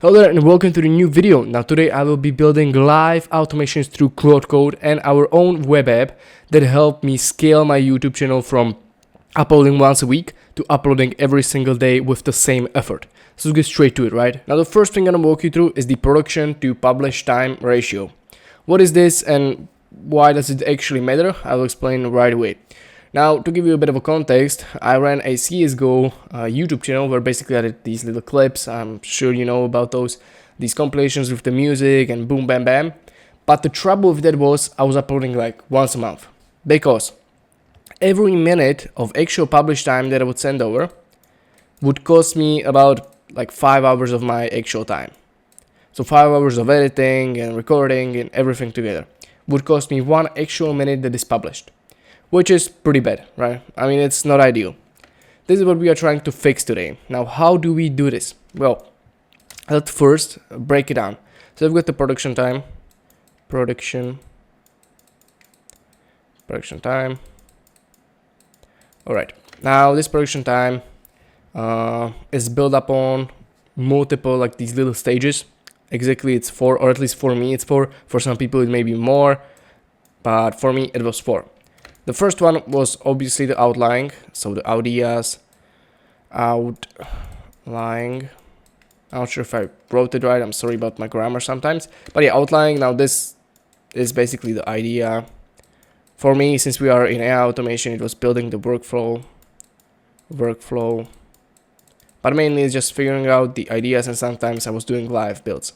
Hello there and welcome to the new video. Now today I will be building live automations through Cloud Code and our own web app that help me scale my YouTube channel from uploading once a week to uploading every single day with the same effort. So let's get straight to it, right? Now the first thing I'm gonna walk you through is the production to publish time ratio. What is this and why does it actually matter? I will explain right away. Now, to give you a bit of a context, I ran a CSGO YouTube channel where basically I did these little clips. I'm sure you know about these compilations with the music and boom, bam, bam. But the trouble with that was I was uploading like once a month because every minute of actual published time that I would send over would cost me about like 5 hours of my actual time. So 5 hours of editing and recording and everything together would cost me 1 actual minute that is published. Which is pretty bad, right? I mean, it's not ideal. This is what we are trying to fix today. Now, how do we do this? Well, let's first break it down. So I've got the production time. Production time. All right. Now, this production time is built up on multiple, like these little stages. Exactly, it's 4, or at least for me, it's 4. For some people, it may be more, but for me, it was 4. The first one was obviously the outlining, so the ideas, outlining. I'm not sure if I wrote it right, I'm sorry about my grammar sometimes. But yeah, outlining, now this is basically the idea. For me, since we are in AI automation, it was building the workflow. But mainly it's just figuring out the ideas, and sometimes I was doing live builds.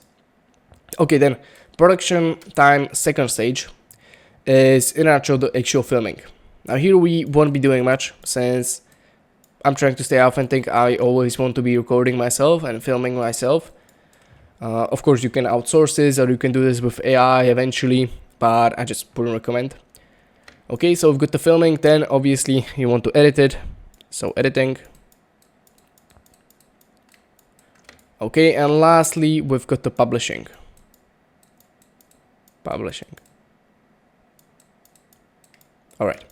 Okay, then production time second stage is in the actual filming. Now here we won't be doing much since I'm trying to stay authentic. I always want to be recording myself and filming myself. Of course you can outsource this or you can do this with AI eventually, but I just wouldn't recommend. Okay, so we've got the filming, then obviously you want to edit it. So editing. Okay, and lastly we've got the publishing. Alright,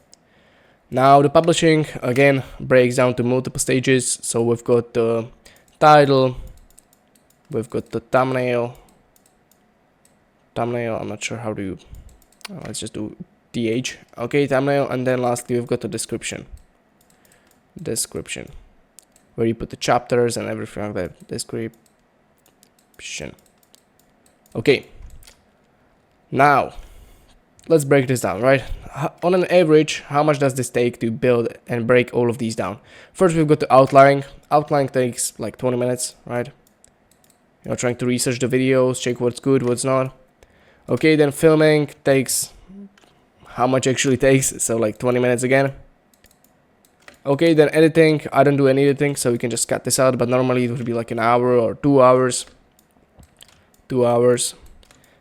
now the publishing again breaks down to multiple stages. So we've got the title, we've got the thumbnail, I'm not sure how to, let's just do th, okay, thumbnail, and then lastly we've got the description, where you put the chapters and everything like that, description. Okay, now let's break this down, right? On an average, how much does this take to build and break all of these down? First, we've got the outlining. Outlining takes like 20 minutes, right? You're trying to research the videos, check what's good, what's not. Okay, then filming takes how much actually takes, so like 20 minutes again. Okay, then editing, I don't do any editing, so we can just cut this out, but normally it would be like an hour or 2 hours. 2 hours.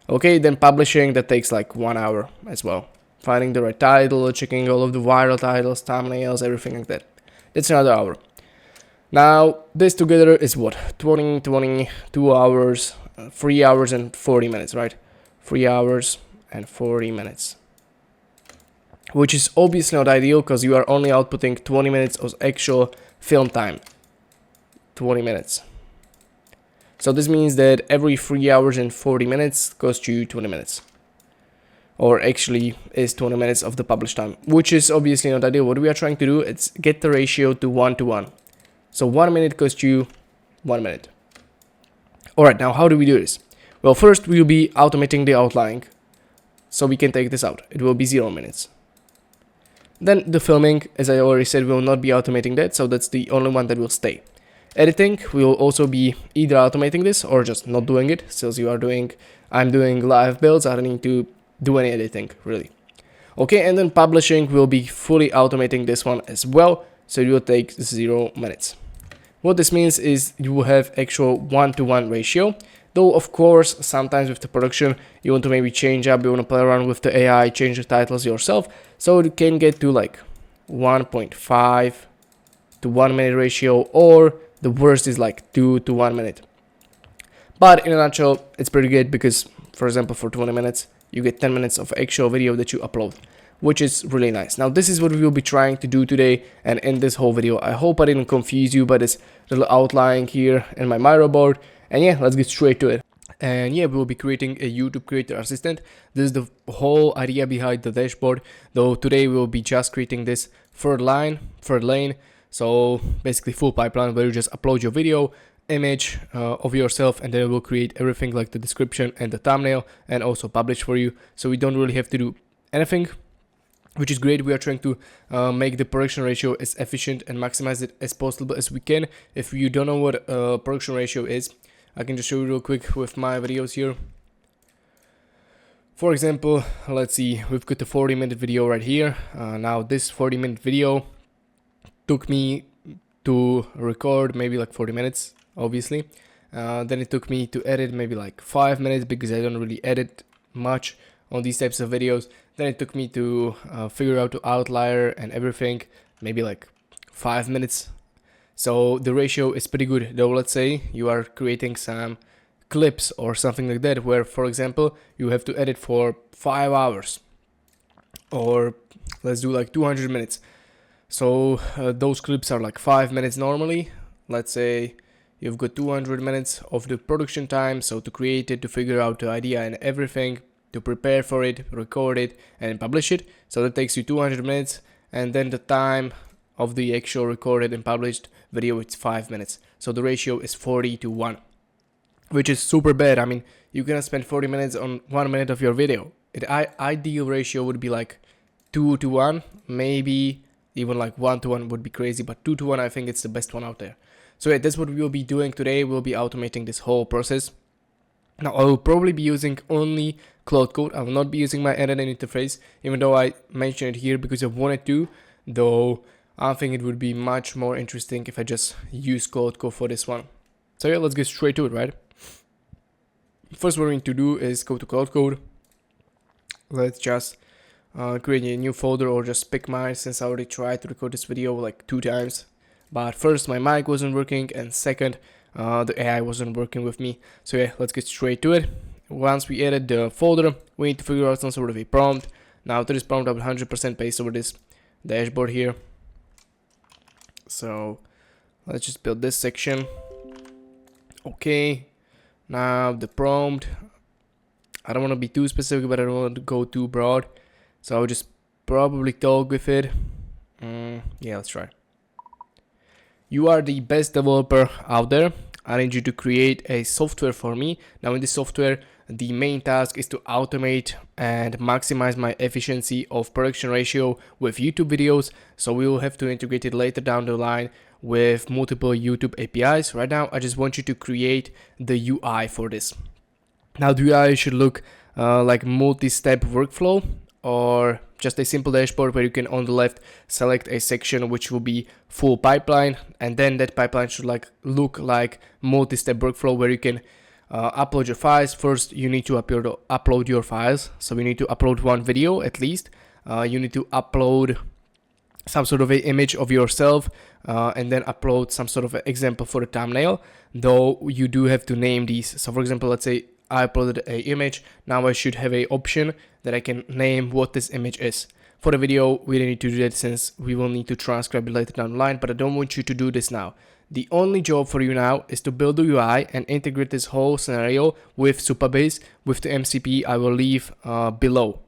Okay, then publishing, that takes like 1 hour as well. Finding the right title, checking all of the viral titles, thumbnails, everything like that. That's another hour. Now, this together is what? 22 hours, 3 hours and 40 minutes, right? 3 hours and 40 minutes. Which is obviously not ideal because you are only outputting 20 minutes of actual film time. 20 minutes. So this means that every 3 hours and 40 minutes costs you 20 minutes. Or actually is 20 minutes of the published time, which is obviously not ideal. What we are trying to do is get the ratio to 1 to 1. So 1 minute costs you 1 minute. Alright, now how do we do this? Well, first we will be automating the outlining. So we can take this out. It will be 0 minutes. Then the filming, as I already said, we will not be automating that. So that's the only one that will stay. Editing, we will also be either automating this or just not doing it. Since I'm doing live builds, I don't need to do any editing really. Okay, and then publishing will be fully automating this one as well, so it will take 0 minutes. What this means is you will have actual 1-to-1 ratio, though of course sometimes with the production you want to maybe change up, you want to play around with the AI, change the titles yourself, so it can get to like 1.5 to 1 minute ratio, or the worst is like 2 to 1 minute. But in a nutshell, it's pretty good because, for example, for 20 minutes you get 10 minutes of actual video that you upload, which is really nice. Now this is what we will be trying to do today and in this whole video. I hope I didn't confuse you by this little outline here in my Miro board. And yeah, let's get straight to it. And yeah, we will be creating a YouTube creator assistant. This is the whole idea behind the dashboard, though today we will be just creating this third lane. So basically full pipeline where you just upload your video, image of yourself, and then it will create everything like the description and the thumbnail, and also publish for you. So we don't really have to do anything, which is great. We are trying to make the production ratio as efficient and maximize it as possible as we can. If you don't know what production ratio is, I can just show you real quick with my videos here. For example, let's see, we've got a 40-minute video right here. Now this 40-minute video took me to record maybe like 40 minutes, obviously. Then it took me to edit maybe like 5 minutes, because I don't really edit much on these types of videos. Then it took me to figure out the outlier and everything, maybe like 5 minutes. So the ratio is pretty good, though. Let's say you are creating some clips or something like that, where, for example, you have to edit for 5 hours, or let's do like 200 minutes. So those clips are like 5 minutes normally. Let's say you've got 200 minutes of the production time, so to create it, to figure out the idea and everything, to prepare for it, record it, and publish it. So that takes you 200 minutes, and then the time of the actual recorded and published video, it's 5 minutes. So the ratio is 40 to 1, which is super bad. I mean, you cannot spend 40 minutes on 1 minute of your video. Ideal ratio would be like 2 to 1, maybe even like 1 to 1 would be crazy, but 2 to 1, I think it's the best one out there. So yeah, that's what we will be doing today. We'll be automating this whole process. Now I will probably be using only Cloud Code. I will not be using my editing interface, even though I mentioned it here because I wanted to, though I think it would be much more interesting if I just use Cloud Code for this one. So yeah, let's get straight to it, right? First what we need to do is go to Cloud Code. Let's just create a new folder, or just pick mine, since I already tried to record this video like 2 times. But first my mic wasn't working, and second the AI wasn't working with me. So yeah, let's get straight to it. Once we added the folder, we need to figure out some sort of a prompt. Now to this prompt I will 100% paste over this dashboard here. So let's just build this section. Okay, now the prompt, I don't want to be too specific, but I don't want to go too broad, so I'll just probably talk with it. Yeah, let's try. You are the best developer out there. I need you to create a software for me. Now in this software, the main task is to automate and maximize my efficiency of production ratio with YouTube videos. So we will have to integrate it later down the line with multiple YouTube APIs. Right now, I just want you to create the UI for this. Now the UI should look like multi-step workflow, or just a simple dashboard where you can on the left select a section which will be full pipeline, and then that pipeline should look like multi-step workflow where you can upload your files. First you need to upload your files, so you need to upload one video at least. You need to upload some sort of an image of yourself, and then upload some sort of an example for the thumbnail, though you do have to name these. So for example, let's say I uploaded an image. Now I should have an option that I can name what this image is. For the video, we don't need to do that since we will need to transcribe it later down the line, but I don't want you to do this now. The only job for you now is to build the UI and integrate this whole scenario with Supabase, with the MCP I will leave below.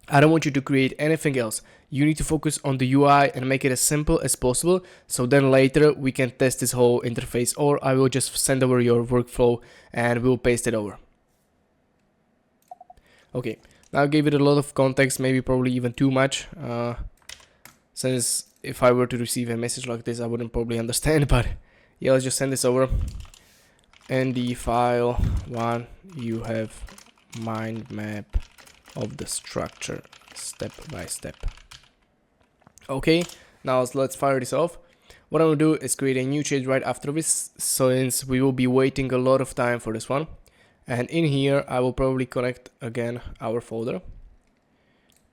I don't want you to create anything else. You need to focus on the UI and make it as simple as possible, so then later we can test this whole interface, or I will just send over your workflow and we'll paste it over. Okay, now I gave it a lot of context, maybe probably even too much, since if I were to receive a message like this I wouldn't probably understand, but yeah, let's just send this over. In the file 1 you have mind map of the structure step by step. Okay, now let's fire this off. What I'm gonna do is create a new change right after this, since we will be waiting a lot of time for this one. And in here I will probably connect again our folder.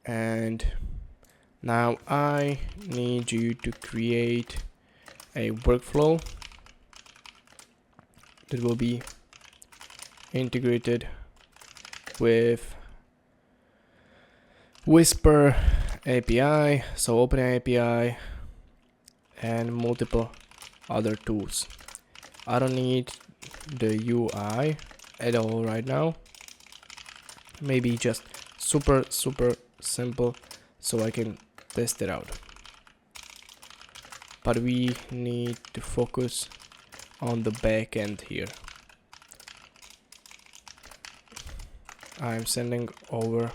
And now I need you to create a workflow that will be integrated with Whisper API, so OpenAI API, and multiple other tools. I don't need the UI at all right now. Maybe just super simple so I can test it out. But we need to focus on the back end here. I'm sending over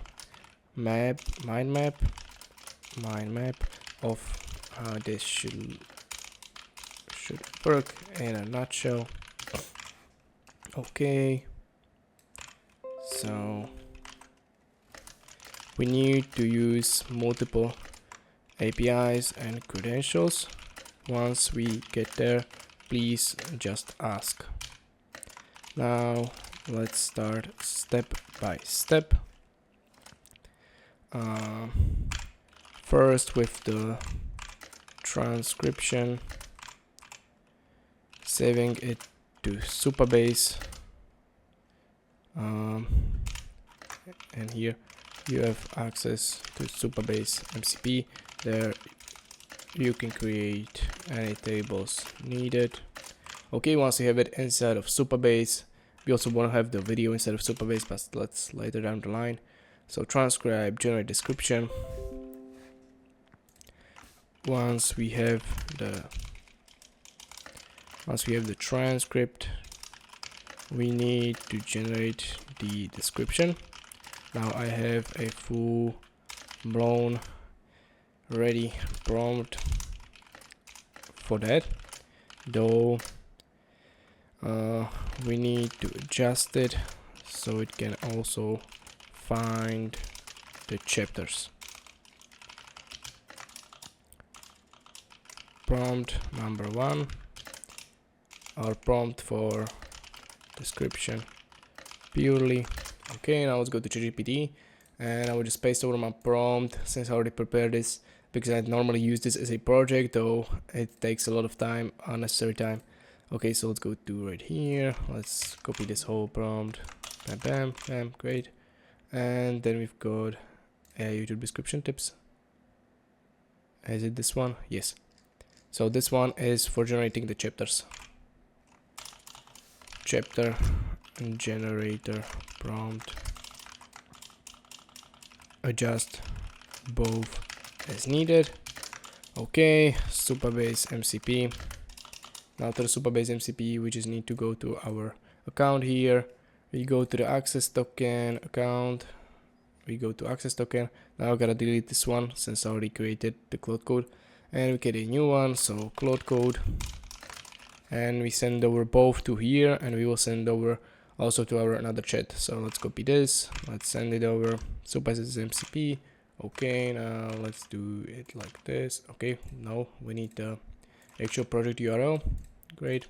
mind map of how this should work in a nutshell. Okay, so we need to use multiple APIs and credentials. Once we get there, please just ask. Now let's start step by step. First with the transcription, saving it to Supabase, and here you have access to Supabase MCP. There you can create any tables needed. Okay, once you have it inside of Supabase, we also want to have the video inside of Supabase, but let's later down the line. So transcribe, generate description. Once we have the transcript, we need to generate the description. Now I have a full blown ready prompt for that, though we need to adjust it so it can also find the chapters. Prompt number 1, our prompt for description purely. Okay, now let's go to ChatGPT and I will just paste over my prompt since I already prepared this, because I normally use this as a project, though it takes a lot of time, unnecessary time. Okay, so let's go to right here. Let's copy this whole prompt. Bam, bam, bam, great. And then we've got YouTube description tips. Is it this one? Yes. So this one is for generating the chapters. Chapter generator prompt. Adjust both as needed. Okay, Supabase MCP. Now to the Supabase MCP, we just need to go to our account here. We go to the access token account. We go to access token. Now I gotta delete this one since I already created the cloud code. And we get a new one, so cloud code. And we send over both to here, and we will send over also to our another chat. So let's copy this. Let's send it over. Supabase MCP. Okay, now let's do it like this. Okay, no, we need the actual project URL. Great.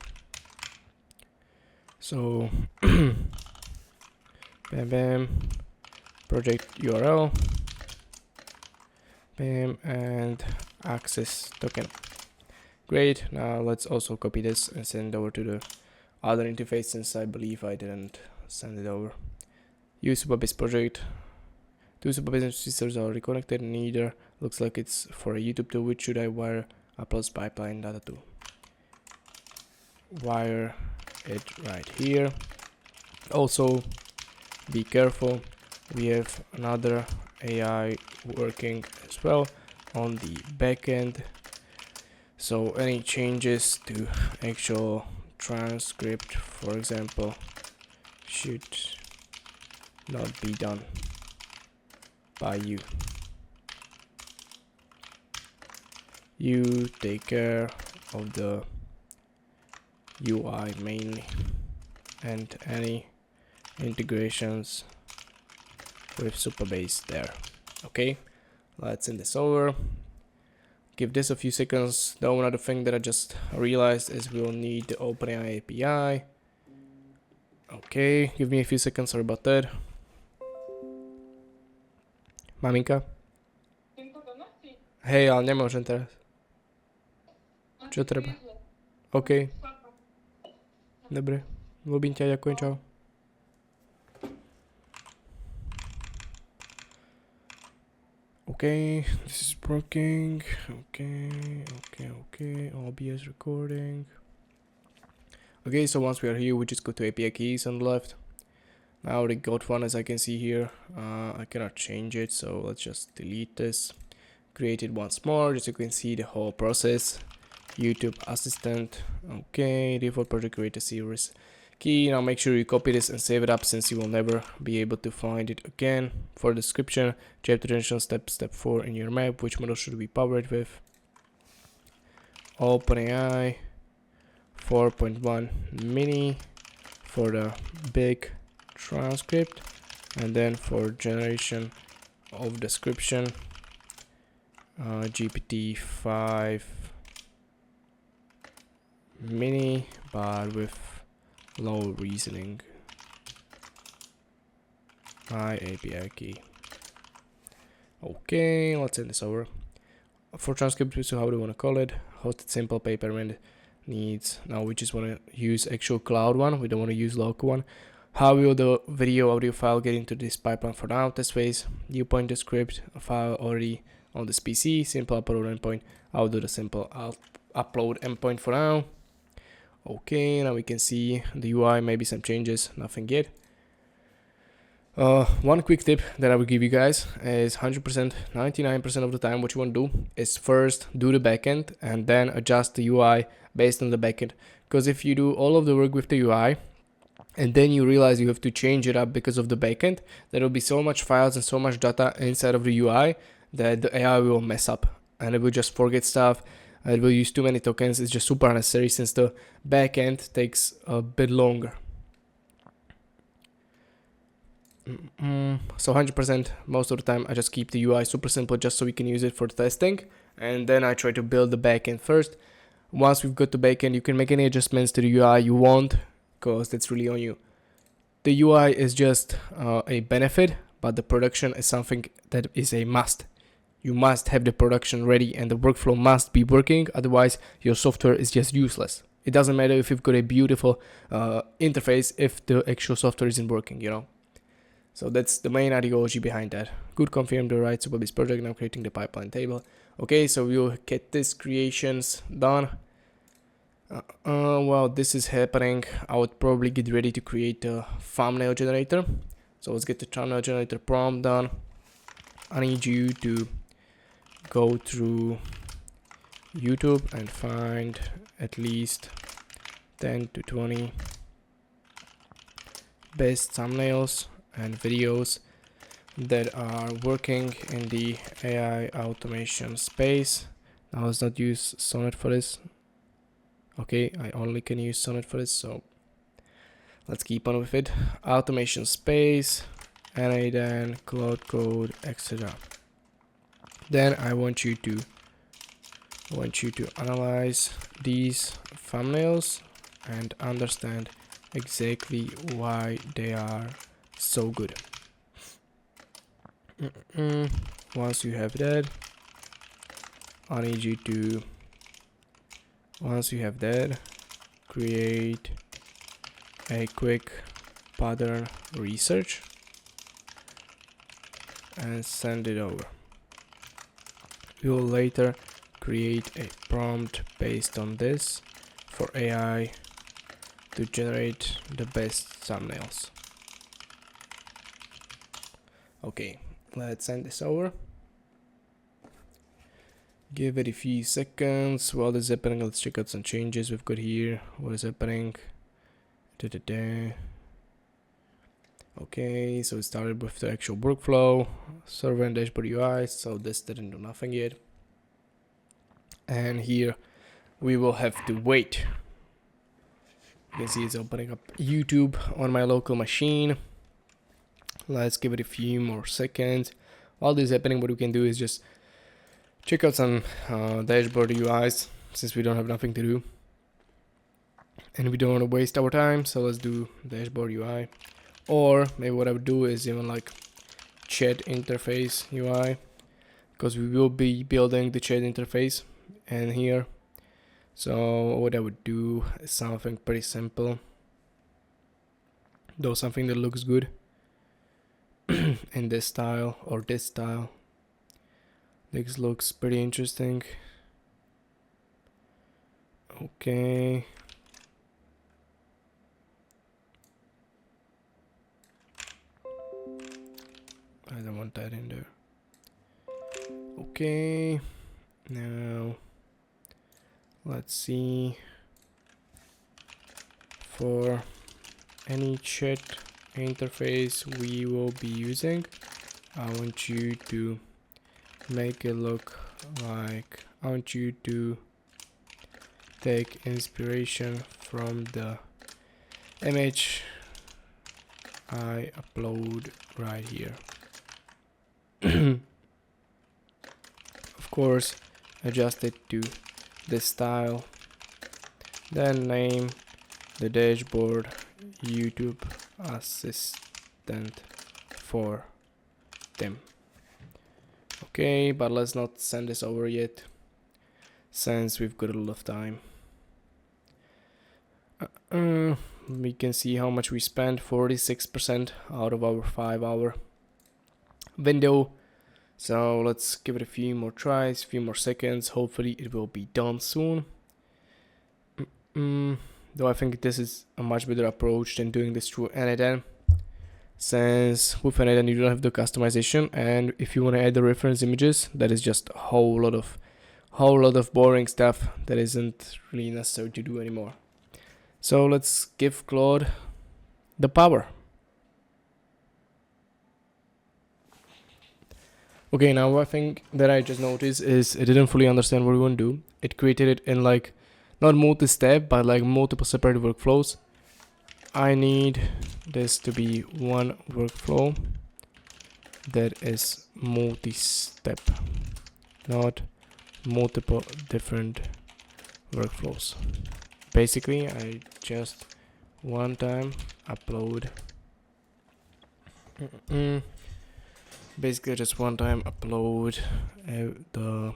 So bam bam, project URL, bam, and access token. Great. Now let's also copy this and send it over to the other interface, since I believe I didn't send it over. Use Supabase project. Two Supabase systems are already connected. Neither looks like it's for a YouTube tool. Which should I wire uploads pipeline data to? Wire it right here. Also be careful, we have another AI working as well on the backend, so any changes to actual transcript, for example, should not be done by you. You take care of the UI mainly and any integrations with Supabase there. Okay, let's send this over. Give this a few seconds. The another thing that I just realized is we'll need the OpenAI API. Okay, give me a few seconds, sorry about that. Maminka? Hej, ale nemôžem teraz. Čo treba? OK. Dobre, ľúbim ťa, ďakujem, čau. Okay, this is working. Okay, OBS recording. Okay, so once we are here, we just go to API keys on the left. I already got one, as I can see here. I cannot change it, so let's just delete this. Create it once more, just so you can see the whole process. YouTube assistant. Okay, default project create a series key. Now make sure you copy this and save it up, since you will never be able to find it again. For description, chapter attention step 4 in your map. Which model should be powered with? OpenAI 4.1 mini for the big transcript, and then for generation of description, GPT-5 mini, but with low reasoning. My API key. Okay, let's send this over. For transcript, so how do you want to call it? Hosted simple payment needs. Now we just want to use actual cloud one. We don't want to use local one. How will the video audio file get into this pipeline for now? Test phase. You point the script file already on this PC. Simple upload endpoint. I'll do the simple upload endpoint for now. Okay, now we can see the UI, maybe some changes, nothing yet. One quick tip that I will give you guys is 100%, 99% of the time what you want to do is first do the backend and then adjust the UI based on the backend. Because if you do all of the work with the UI and then you realize you have to change it up because of the backend, there will be so much files and so much data inside of the UI that the AI will mess up and it will just forget stuff. It will use too many tokens. It's just super unnecessary since the backend takes a bit longer. So 100% most of the time I just keep the UI super simple just so we can use it for testing, and then I try to build the backend first. Once we've got the backend, you can make any adjustments to the UI you want, because that's really on you. The UI is just a benefit, but the production is something that is a must. You must have the production ready and the workflow must be working, otherwise your software is just useless. It doesn't matter if you've got a beautiful interface if the actual software isn't working, you know. So that's the main ideology behind that. Good, confirm the rights to this project. Now creating the pipeline table. Okay, so we'll get this creations done. While this is happening, I would probably get ready to create a thumbnail generator. So let's get the thumbnail generator prompt done. I need you to go through YouTube and find at least 10 to 20 best thumbnails and videos that are working in the AI automation space. Now let's not use Sonnet for this. Okay, I only can use Sonnet for this, so let's keep on with it. Automation space, and then cloud code, etc. Then I want you to analyze these thumbnails and understand exactly why they are so good. Once you have that, I need you to, once you have that, create a quick pattern research and send it over. We will later create a prompt based on this for AI to generate the best thumbnails. Okay, let's send this over. Give it a few seconds. While this is happening, let's check out some changes we've got here. What is happening? Okay, so it started with the actual workflow, server and dashboard UI, so this didn't do nothing yet. And here we will have to wait. You can see it's opening up YouTube on my local machine. Let's give it a few more seconds. While this is happening, what we can do is just check out some dashboard UIs, since we don't have nothing to do and we don't want to waste our time. So let's do dashboard UI, or maybe what I would do is even like chat interface UI, because we will be building the chat interface and here. So what I would do is something pretty simple, though something that looks good in this style or this style. This looks pretty interesting. Okay. I don't want that in there. Okay. Now let's see. For any chat interface we will be using, I want you to make it look like, I want you to take inspiration from the image I upload right here. Of course, adjust it to this style, then name the dashboard YouTube assistant for Tim. Okay, but let's not send this over yet, since we've got a lot of time. We can see how much we spent, 46% out of our 5-hour window. So let's give it a few more tries, a few more seconds. Hopefully it will be done soon. Though I think this is a much better approach than doing this through N8N, since with N8N you don't have the customization, and if you want to add the reference images, that is just a whole lot of boring stuff that isn't really necessary to do anymore. So let's give Claude the power. Okay, now one thing that I just noticed is it didn't fully understand what we want to do. It created it in like, not multi-step, but like multiple separate workflows. I need this to be one workflow that is multi-step, not multiple different workflows. Basically, I just one time upload. Basically, just one time upload the.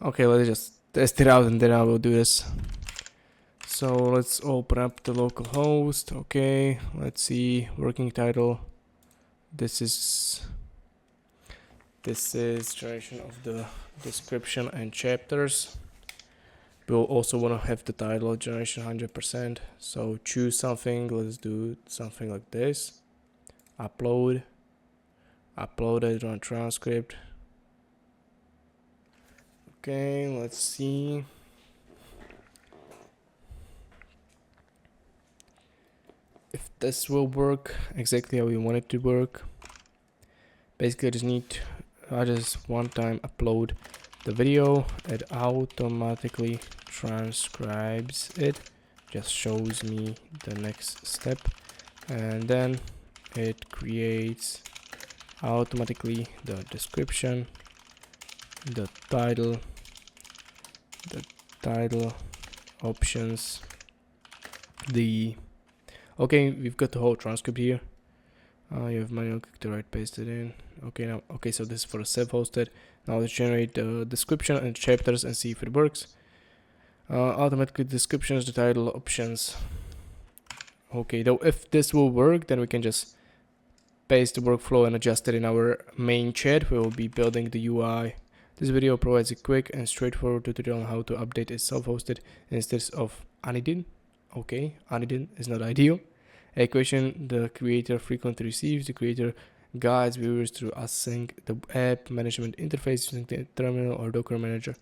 Okay, let's just test it out and then I will do this. So let's open up the local host. Okay, let's see, working title. This is generation of the description and chapters. We'll also want to have the title generation 100%. So choose something. Let's do something like this. Upload it on transcript. Okay, let's see. If this will work exactly how we want it to work. Basically, I just one time upload the video. It automatically transcribes it, just shows me the next step, and then it creates automatically the description, the title options, okay, we've got the whole transcript here. You have manual click to write, paste it in. Okay, so this is for a self-hosted. Now let's generate the description and chapters and see if it works. Automatically descriptions, the title options. Okay, though if this will work, then we can just paste the workflow and adjust it in our main chat. We will be building the UI. This video provides a quick and straightforward tutorial on how to update a self-hosted instance of Anidin. Okay, Anidin is not ideal. A question the creator frequently receives. The creator guides viewers through async the app management interface using the terminal or Docker manager.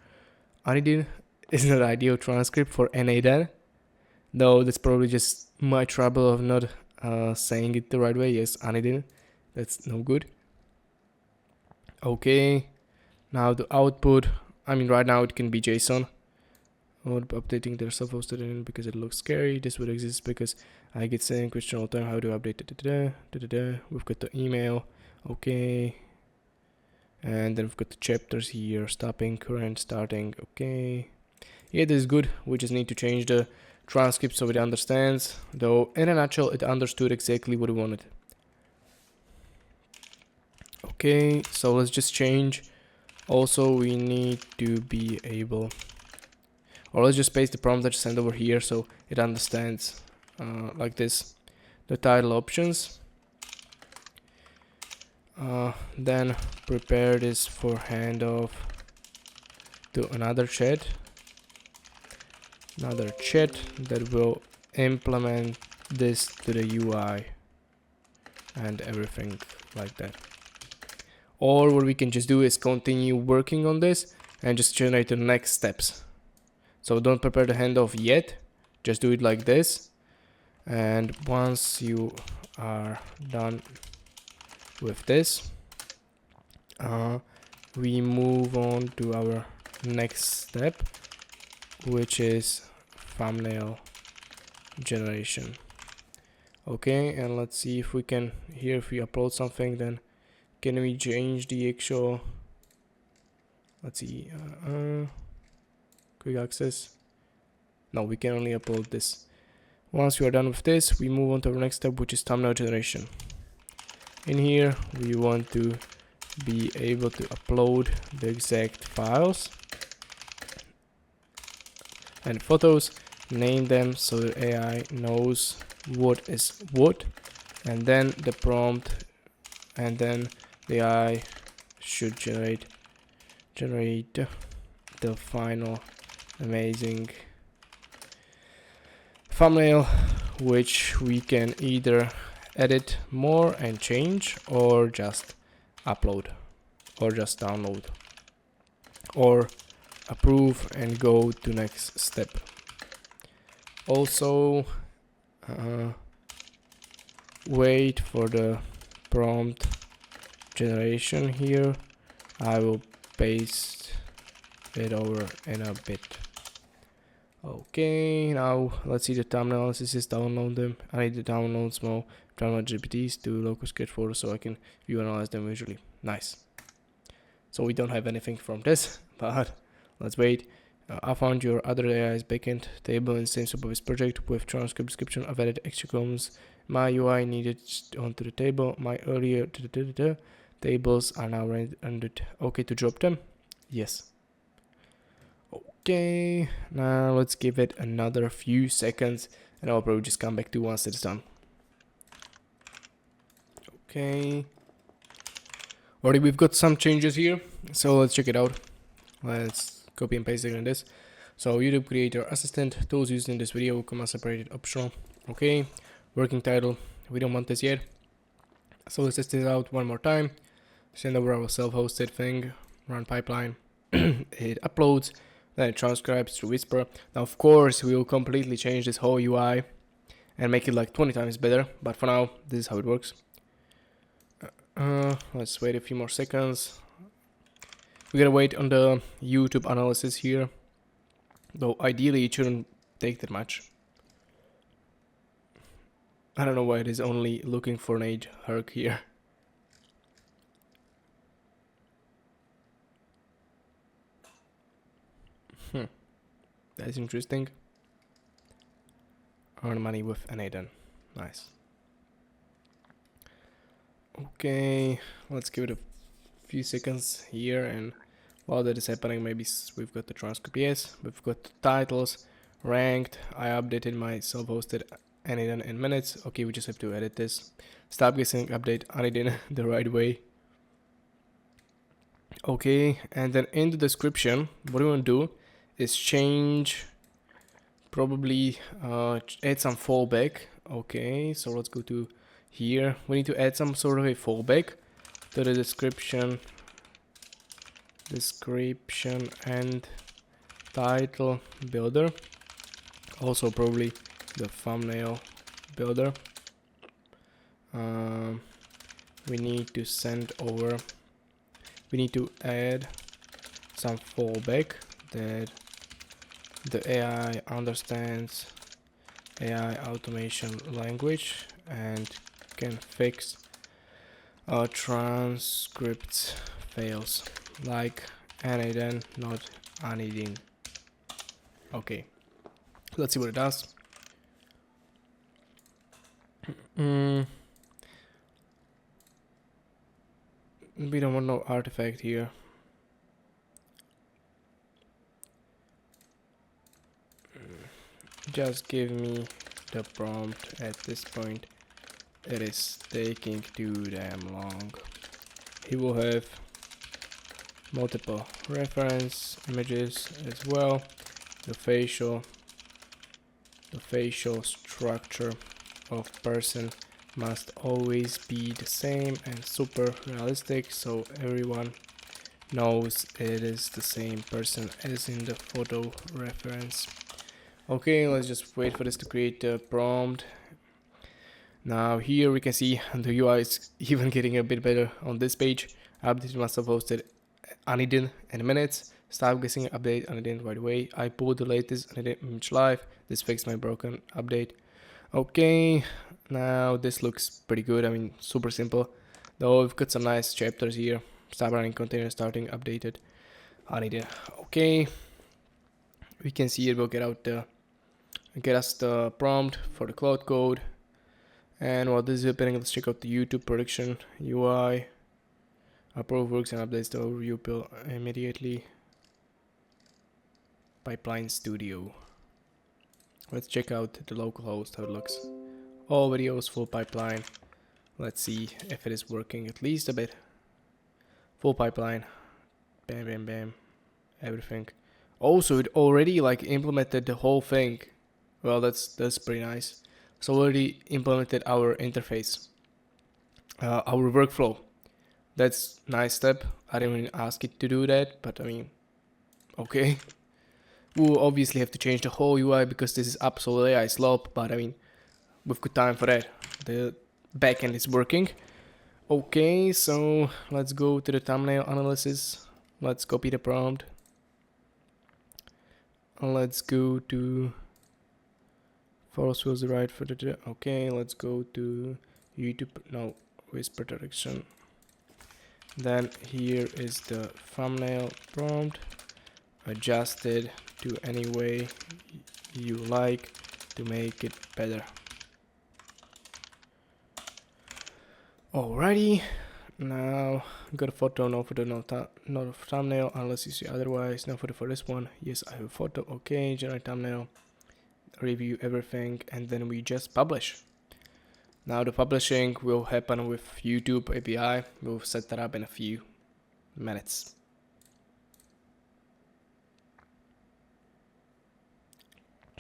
Anidin is not ideal transcript for N8N, though that's probably just my trouble of not saying it the right way. Yes, Anidin, that's no good. Okay, now the output, right now it can be JSON. Updating their self-hosted in because it looks scary. This would exist because I get same question all the time. How do I update it? We've got the email. Okay. And then we've got the chapters here. Stopping, current, starting. Okay. Yeah, this is good. We just need to change the transcript so it understands. Though, in a nutshell, it understood exactly what we wanted. Okay, so let's just change. Also, we need to be able... Or let's just paste the prompt that I sent over here so it understands like this. The title options. Then prepare this for handoff to another chat that will implement this to the UI and everything like that. Or what we can just do is continue working on this and just generate the next steps. So don't prepare the handoff yet, just do it like this. And once you are done with this, we move on to our next step, which is thumbnail generation. Okay, and let's see if we can, here if we upload something, then can we change the actual, let's see, quick access. No, we can only upload this. Once we are done with this, we move on to our next step, which is thumbnail generation. In here, we want to be able to upload the exact files and photos, name them so the AI knows what is what, and then the prompt, and then the AI should generate the final amazing thumbnail, which we can either edit more and change, or just upload, or just download, or approve and go to next step. Also, wait for the prompt generation here. I will paste it over in a bit. Okay, now let's see the thumbnail. This is download them. I need to download small download GPTs to local sketch photos so I can view and analyze them visually. Nice. So we don't have anything from this, but let's wait. I found your other AI's backend table in the same supervised project with transcript description. I've added extra columns. My UI needed onto the table. My earlier tables are now rendered. Okay to drop them? Yes. Okay, now let's give it another few seconds and I'll probably just come back to once it's done. Okay. Already we've got some changes here, so let's check it out. Let's copy and paste it in this. So YouTube Creator Assistant, tools used in this video, comma separated optional. Okay, working title, we don't want this yet. So let's test this out one more time. Send over our self-hosted thing, run pipeline, it uploads, then it transcribes to Whisper. Now of course we will completely change this whole UI and make it like 20 times better, but for now this is how it works. Let's wait a few more seconds. We gotta wait on the YouTube analysis here, though ideally it shouldn't take that much. I don't know why it is only looking for an age herc here. That's interesting. Earn money with an Aiden. Nice. Okay, let's give it a few seconds here, and while that is happening, maybe we've got the transcript. Yes, we've got the titles, ranked. I updated my self-hosted Aiden in minutes. Okay, we just have to edit this. Stop guessing, update Aiden the right way. Okay, and then in the description, what we want to do is change, probably add some fallback. Okay, so let's go to here. We need to add some sort of a fallback to the description and title builder. Also probably the thumbnail builder. We need to add some fallback that the AI understands AI automation language and can fix transcripts fails, like Aiden, not Anidin. Okay, let's see what it does. We don't want no artifact here. Just give me the prompt. At this point it is taking too damn long. he will have multiple reference images as well. The facial structure of person must always be the same and super realistic, so everyone knows it is the same person as in the photo reference. Okay, let's just wait for this to create the prompt. Now here we can see the UI is even getting a bit better on this page. Update must have hosted uneaten in minutes. Stop guessing update uneaten right away. I pulled the latest uneaten image live. This fixed my broken update. Okay, now this looks pretty good. I mean, super simple. Though we've got some nice chapters here. Stop running container starting updated uneaten. Okay, we can see it will get us the prompt for the cloud code. And while this is happening, let's check out the YouTube production UI. Approve works and updates the overview build immediately. Pipeline Studio. Let's check out the local host, how it looks. All videos, full pipeline. Let's see if it is working at least a bit. Full pipeline. Bam, bam, bam. Everything. Also, it already like implemented the whole thing. Well, that's pretty nice. So already implemented our interface, our workflow. That's nice step. I didn't even ask it to do that, but I mean, okay. We'll obviously have to change the whole UI because this is absolute AI slop, but I mean, we've got time for that. The backend is working. Okay, so let's go to the thumbnail analysis. Let's copy the prompt. Let's go to false was right for the okay, let's go to YouTube. No, whisper direction. Then here is the thumbnail prompt. Adjust it to any way you like to make it better. Alrighty, now got a photo, no photo, no thumbnail unless you see otherwise. No photo for this one. Yes, I have a photo. Okay, generate thumbnail. Review everything, and then we just publish. Now the publishing will happen with YouTube API. We'll set that up in a few minutes.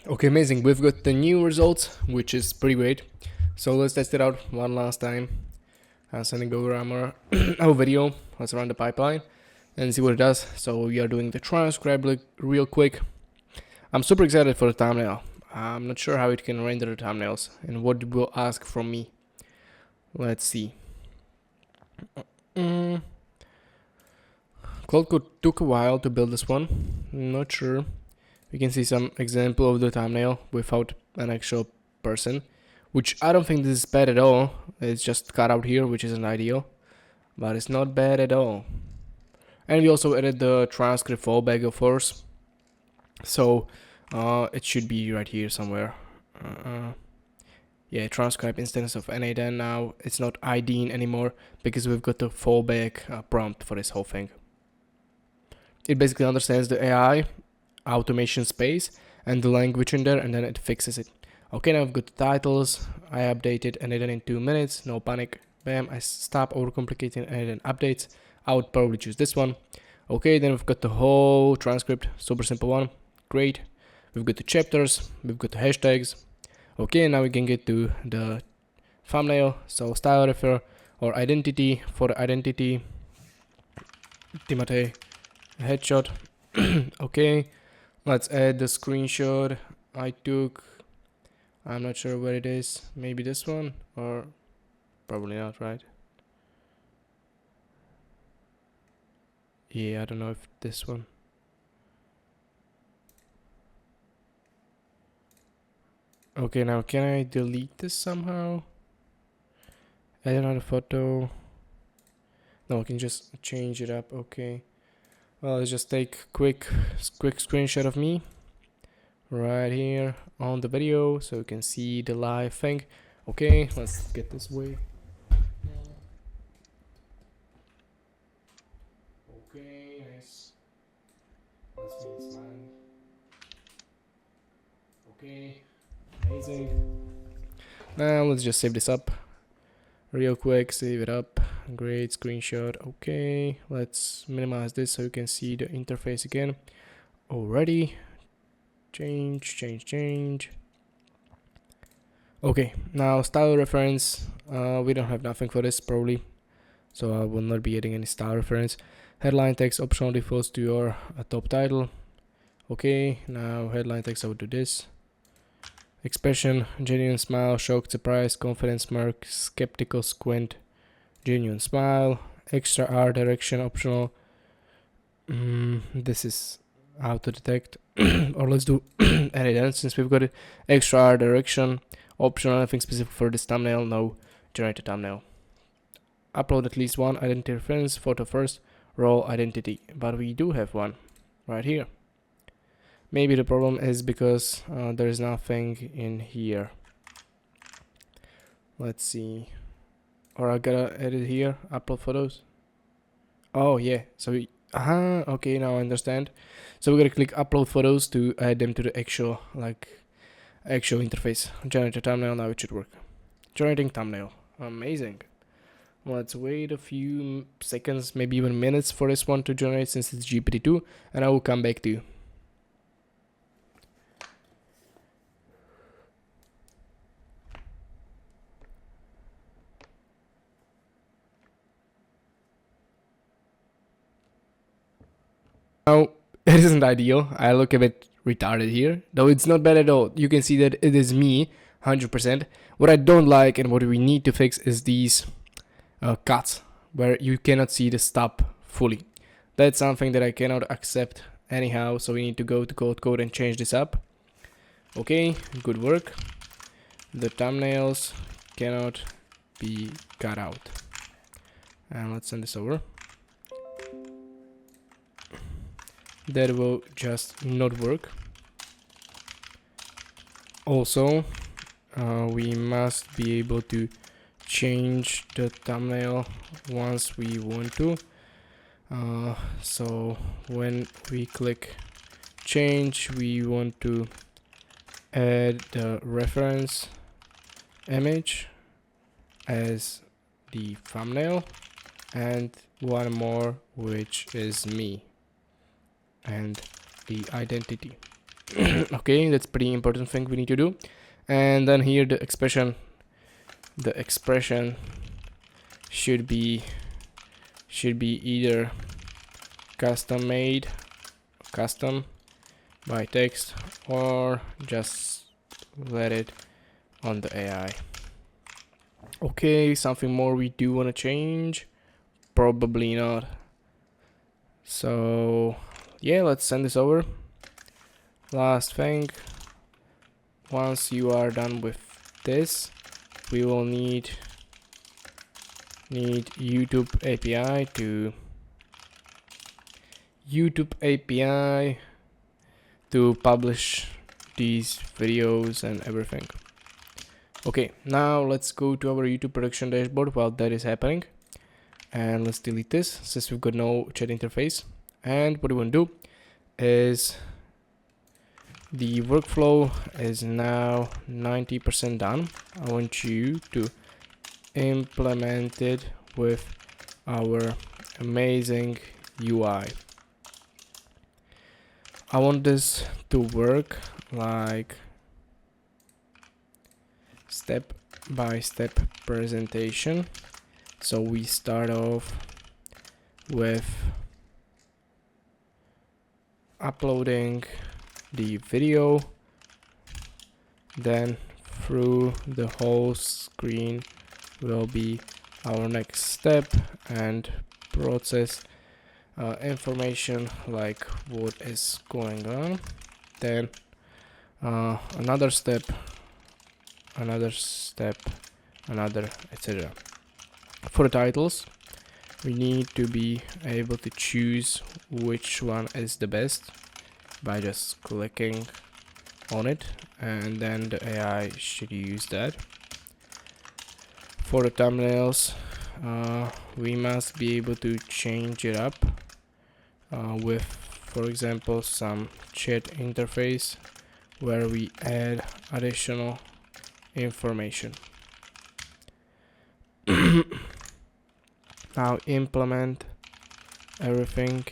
Okay, amazing. We've got the new results, which is pretty great. So let's test it out one last time. I'm sending over our video. Let's run the pipeline and see what it does. So we are doing the transcribe real quick. I'm super excited for the thumbnail. I'm not sure how it can render the thumbnails and what it will ask from me. Let's see. Cloud Code took a while to build this one. Not sure. We can see some example of the thumbnail without an actual person, which I don't think this is bad at all. It's just cut out here, which isn't ideal, but it's not bad at all. And we also added the transcript fallback, of course. So it should be right here somewhere. Yeah, transcribe instance of NA10 now. It's not IDing anymore because we've got the fallback prompt for this whole thing. It basically understands the AI, automation space, and the language in there, and then it fixes it. Okay, now I've got the titles. I updated NA10 in 2 minutes. No panic. Bam, I stop overcomplicating NA10 updates. I would probably choose this one. Okay, then we've got the whole transcript. Super simple one. Great. We've got the chapters, we've got the hashtags. Okay, now we can get to the thumbnail. So style refer or identity. For the identity, Timothy headshot. Okay, let's add the screenshot I took. I'm not sure where it is. Maybe this one, or probably not, right? Yeah, I don't know if this one. Okay, now can I delete this somehow? Add another photo. No, I can just change it up. Okay. Well, let's just take quick screenshot of me right here on the video so you can see the live thing. Okay, let's get this way. Okay, nice. Let's make it smiling. Okay, amazing. Now let's just save this up. real quick, save it up. Great screenshot. Okay, let's minimize this so you can see the interface again. Already. Change. Okay, now style reference. We don't have nothing for this probably, so I will not be adding any style reference. Headline text optional defaults to your top title. Okay, now headline text, I would do this. Expression, genuine smile, shocked, surprise, confident smirk, skeptical squint, genuine smile, extra R direction optional. This is how to detect. Or let's do any then, since we've got it. Extra R direction optional, anything specific for this thumbnail, no. Generate a thumbnail. Upload at least one identity reference, photo first, role identity, but we do have one right here. Maybe the problem is because there's nothing in here. Let's see. Or I gotta edit here, upload photos. Oh yeah, so okay, now I understand. So we're gonna click upload photos to add them to the actual interface. Generate a thumbnail, now it should work. Generating thumbnail, amazing. Let's wait a few seconds, maybe even minutes for this one to generate since it's GPT-2, and I will come back to you. Now, it isn't ideal. I look a bit retarded here, though it's not bad at all. You can see that it is me, 100%. What I don't like and what we need to fix is these cuts, where you cannot see the stop fully. That's something that I cannot accept anyhow, so we need to go to code and change this up. Okay, good work. The thumbnails cannot be cut out. And let's send this over. That will just not work. Also, we must be able to change the thumbnail once we want to. So when we click change, we want to add the reference image as the thumbnail and one more, which is me, and the identity. Okay, that's pretty important thing we need to do. And then here the expression should be either custom made, custom by text, or just let it on the AI. Okay, something more we do want to change? Probably not. So yeah, let's send this over. Last thing, once you are done with this, we will need YouTube API to publish these videos and everything. Okay, now let's go to our YouTube production dashboard while that is happening, and let's delete this since we've got no chat interface. And what we want to do is the workflow is now 90% done. I want you to implement it with our amazing UI. I want this to work like step-by-step presentation. So we start off with uploading the video, then through the whole screen will be our next step, and process information like what is going on, then another step, etc. For the titles, we need to be able to choose which one is the best by just clicking on it, and then the AI should use that. For the thumbnails, we must be able to change it up with, for example, some chat interface where we add additional information. Now implement everything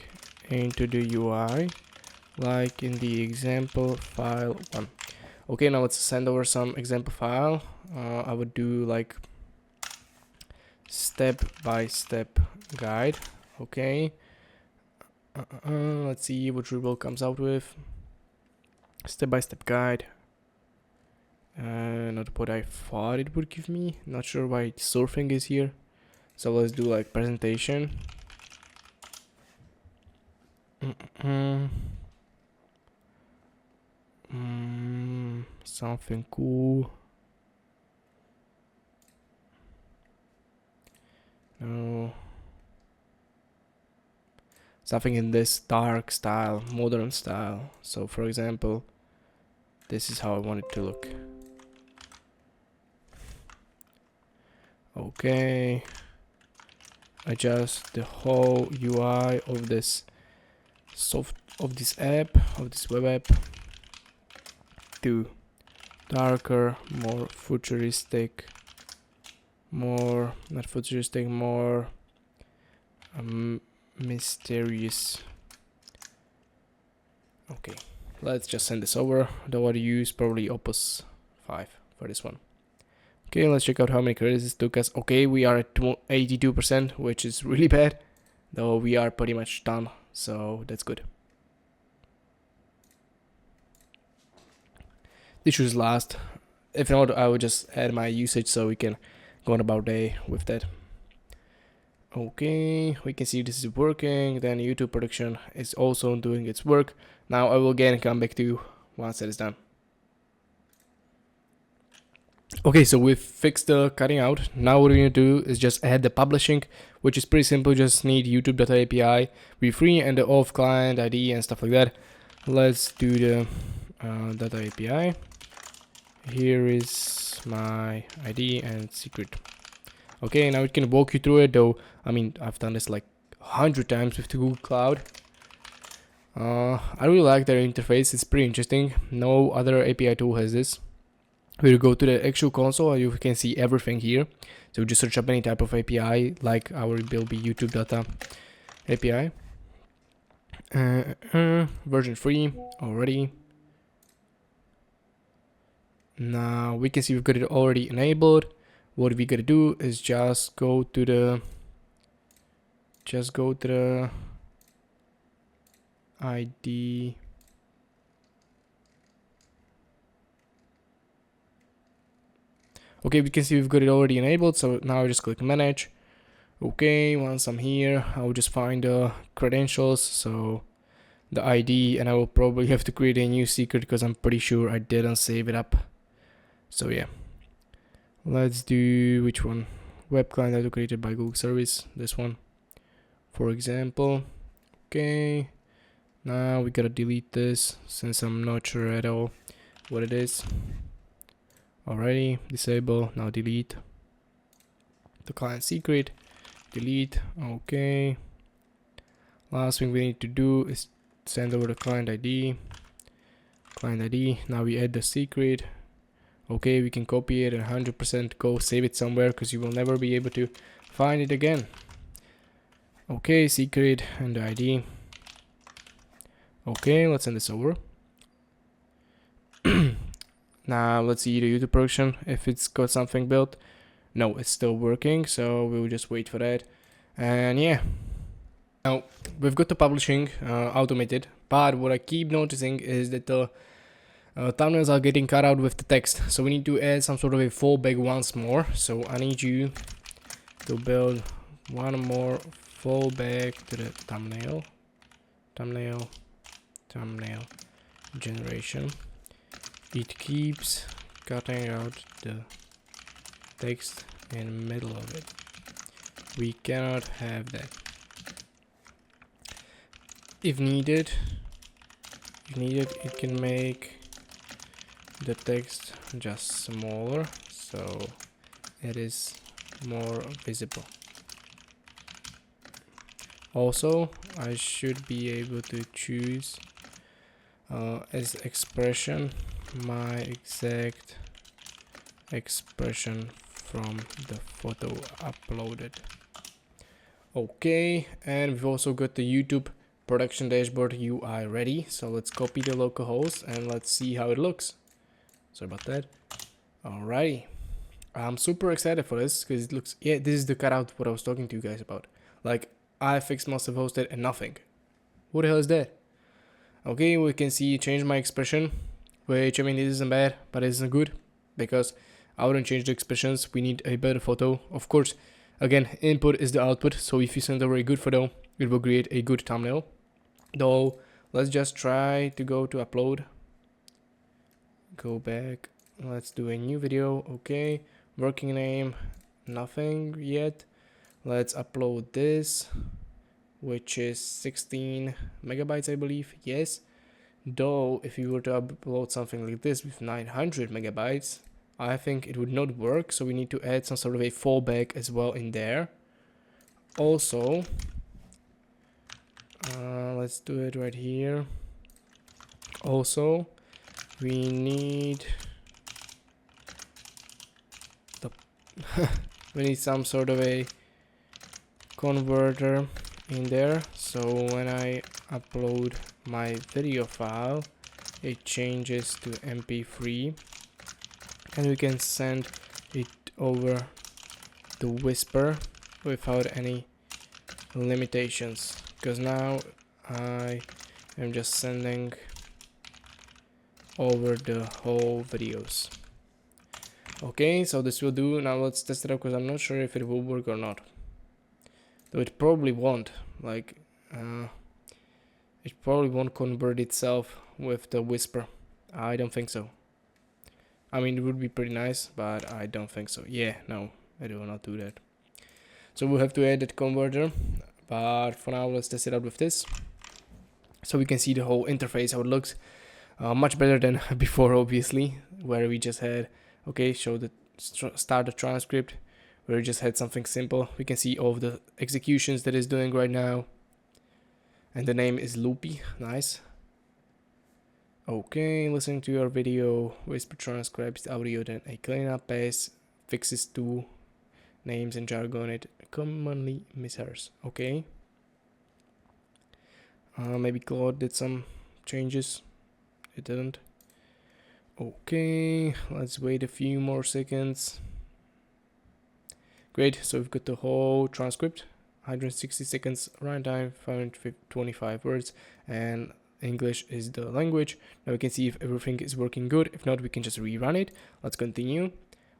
into the UI like in the example file 1. Okay, now let's send over some example file. I would do like step-by-step guide. Okay, let's see what Drupal comes out with. Step-by-step guide. Not what I thought it would give me. Not sure why surfing is here. So let's do like presentation. Something cool. No. Something in this dark style, modern style. So for example, this is how I want it to look. Okay. Adjust the whole UI of this web app to darker, more futuristic, more not futuristic, more mysterious. Okay, let's just send this over. The one to use probably Opus 5 for this one. Okay, let's check out how many credits this took us. Okay, we are at 82%, which is really bad, though we are pretty much done, so that's good. This should last. If not, I would just add my usage so we can go on about day with that. Okay, we can see this is working. Then YouTube production is also doing its work. Now I will again come back to you once that is done. Okay, so we've fixed the cutting out. Now what we're going to do is just add the publishing, which is pretty simple. Just need YouTube data API, be free, and the off client ID and stuff like that. Let's do the data API. Here is my ID and secret. Okay, now it can walk you through it, though. I mean, I've done this like 100 times with the Google Cloud. I really like their interface. It's pretty interesting. No other API tool has this. We'll go to the actual console and you can see everything here. So just search up any type of API, like our will be YouTube data API. Version 3 already. Now we can see we've got it already enabled. What we gotta do is just go to the ID. Okay, we can see we've got it already enabled, so now I just click manage. Okay, once I'm here, I'll just find the credentials, so the ID, and I will probably have to create a new secret because I'm pretty sure I didn't save it up. So yeah, let's do which one? Web client auto created by Google service, this one, for example. Okay, now we gotta delete this since I'm not sure at all what it is. Already disable, now delete the client secret, delete. Okay, last thing we need to do is send over the client ID. Now we add the secret. Okay, we can copy it and 100% go save it somewhere because you will never be able to find it again. Okay, secret and the ID. Okay, let's send this over. Now let's see the YouTube production if it's got something built. No, it's still working, so we'll just wait for that. And yeah, now we've got the publishing automated, but what I keep noticing is that the thumbnails are getting cut out with the text, so we need to add some sort of a fallback once more. So I need you to build one more fallback to the thumbnail generation. It keeps cutting out the text in the middle of it. We cannot have that. If needed, it can make the text just smaller so it is more visible. Also, I should be able to choose as expression my exact expression from the photo uploaded. Okay, and we've also got the YouTube production dashboard UI ready. So let's copy the localhost and let's see how it looks. Sorry about that. Alrighty. I'm super excited for this because it looks, yeah, this is the cutout what I was talking to you guys about. Like, I fixed massive hosted and nothing. What the hell is that? Okay, we can see change my expression, which, I mean, this isn't bad, but it isn't good because I wouldn't change the expressions. We need a better photo. Of course, again, input is the output. So if you send over a good photo, it will create a good thumbnail. Though, let's just try to go to upload. Go back. Let's do a new video. Okay, working name, nothing yet. Let's upload this, which is 16 megabytes, I believe. Yes. Though, if you were to upload something like this with 900 megabytes, I think it would not work. So we need to add some sort of a fallback as well in there. Also, let's do it right here. Also, we need the we need some sort of a converter in there, so when I upload my video file, it changes to MP3 and we can send it over to Whisper without any limitations, because now I am just sending over the whole videos. Okay, so this will do. Now let's test it out because I'm not sure if it will work or not. Though it probably won't. Like, it probably won't convert itself with the Whisper. I don't think so. I mean, it would be pretty nice, but I don't think so. Yeah, no, it will not do that. So we'll have to add that converter. But for now, let's test it out with this. So we can see the whole interface, how it looks. Much better than before, obviously, where we just had, okay, show the start the transcript, where we just had something simple. We can see all of the executions that it's doing right now. And the name is Loopy. Nice. Okay, listening to your video, Whisper transcribes the audio, then a cleanup pass fixes two names and jargon it commonly mishears. Okay. Maybe Claude did some changes. It didn't. Okay, let's wait a few more seconds. Great, so we've got the whole transcript, 160 seconds runtime, 525 words, and English is the language. Now we can see if everything is working good. If not, we can just rerun it. Let's continue.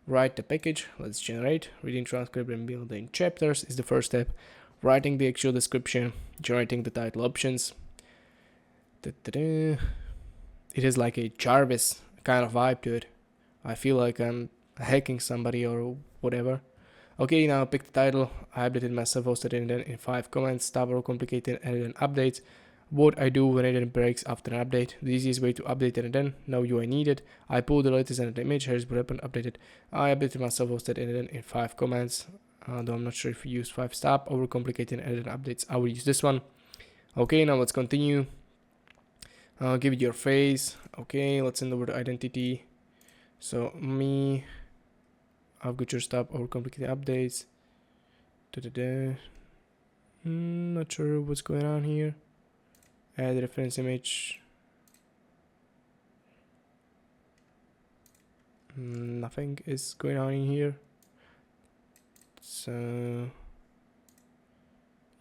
Write the package. Let's generate. Reading transcript and building chapters is the first step. Writing the actual description, generating the title options. It is like a Jarvis kind of vibe to it. I feel like I'm hacking somebody or whatever. Okay, now pick the title. I updated myself, hosted it in 5 comments. Stop or complicated and updates. What I do when it breaks after an update. The easiest way to update it and then no UI needed. I pulled the latest and image. Here's what happened. Updated. I updated myself, hosted it in 5 comments. Though I'm not sure if you use 5 stop over complicated edit updates. I will use this one. Okay, now let's continue. Give it your face. Okay, let's send over the identity. So me, I've got your stop over complicated updates. Not sure what's going on here. Add reference image. Nothing is going on in here. So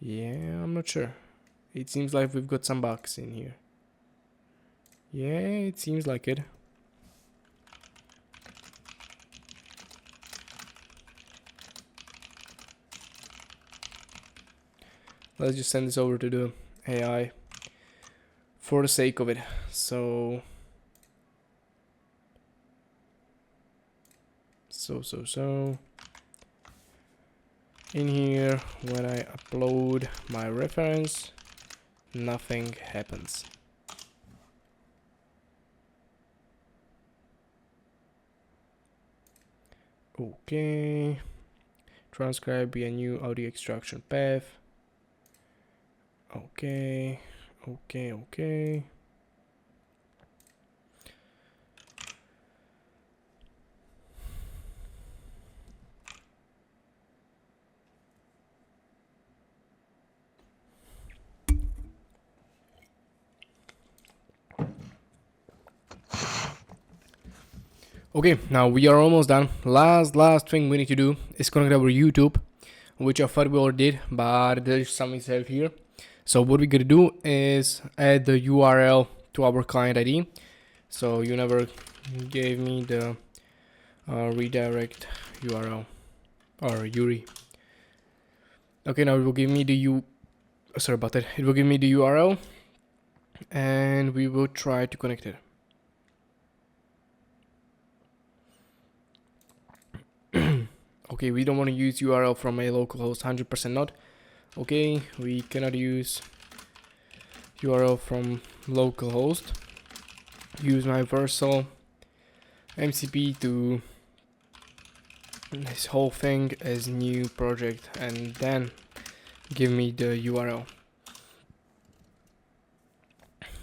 yeah, I'm not sure. It seems like we've got some bugs in here. Yeah, it seems like it. Let's just send this over to the AI for the sake of it. So in here, when I upload my reference, nothing happens. Okay, transcribe be a new audio extraction path. Okay. Okay, now we are almost done. Last thing we need to do is connect our YouTube, which I thought we already did, but there is some mistake here. So what we're gonna do is add the URL to our client ID. So you never gave me the redirect URL or URI. Okay, now it will give me the sorry about that. It will give me the URL, and we will try to connect it. Okay, we don't want to use URL from a localhost, 100% not. Okay, we cannot use URL from localhost. Use my Versal MCP to this whole thing as new project and then give me the URL.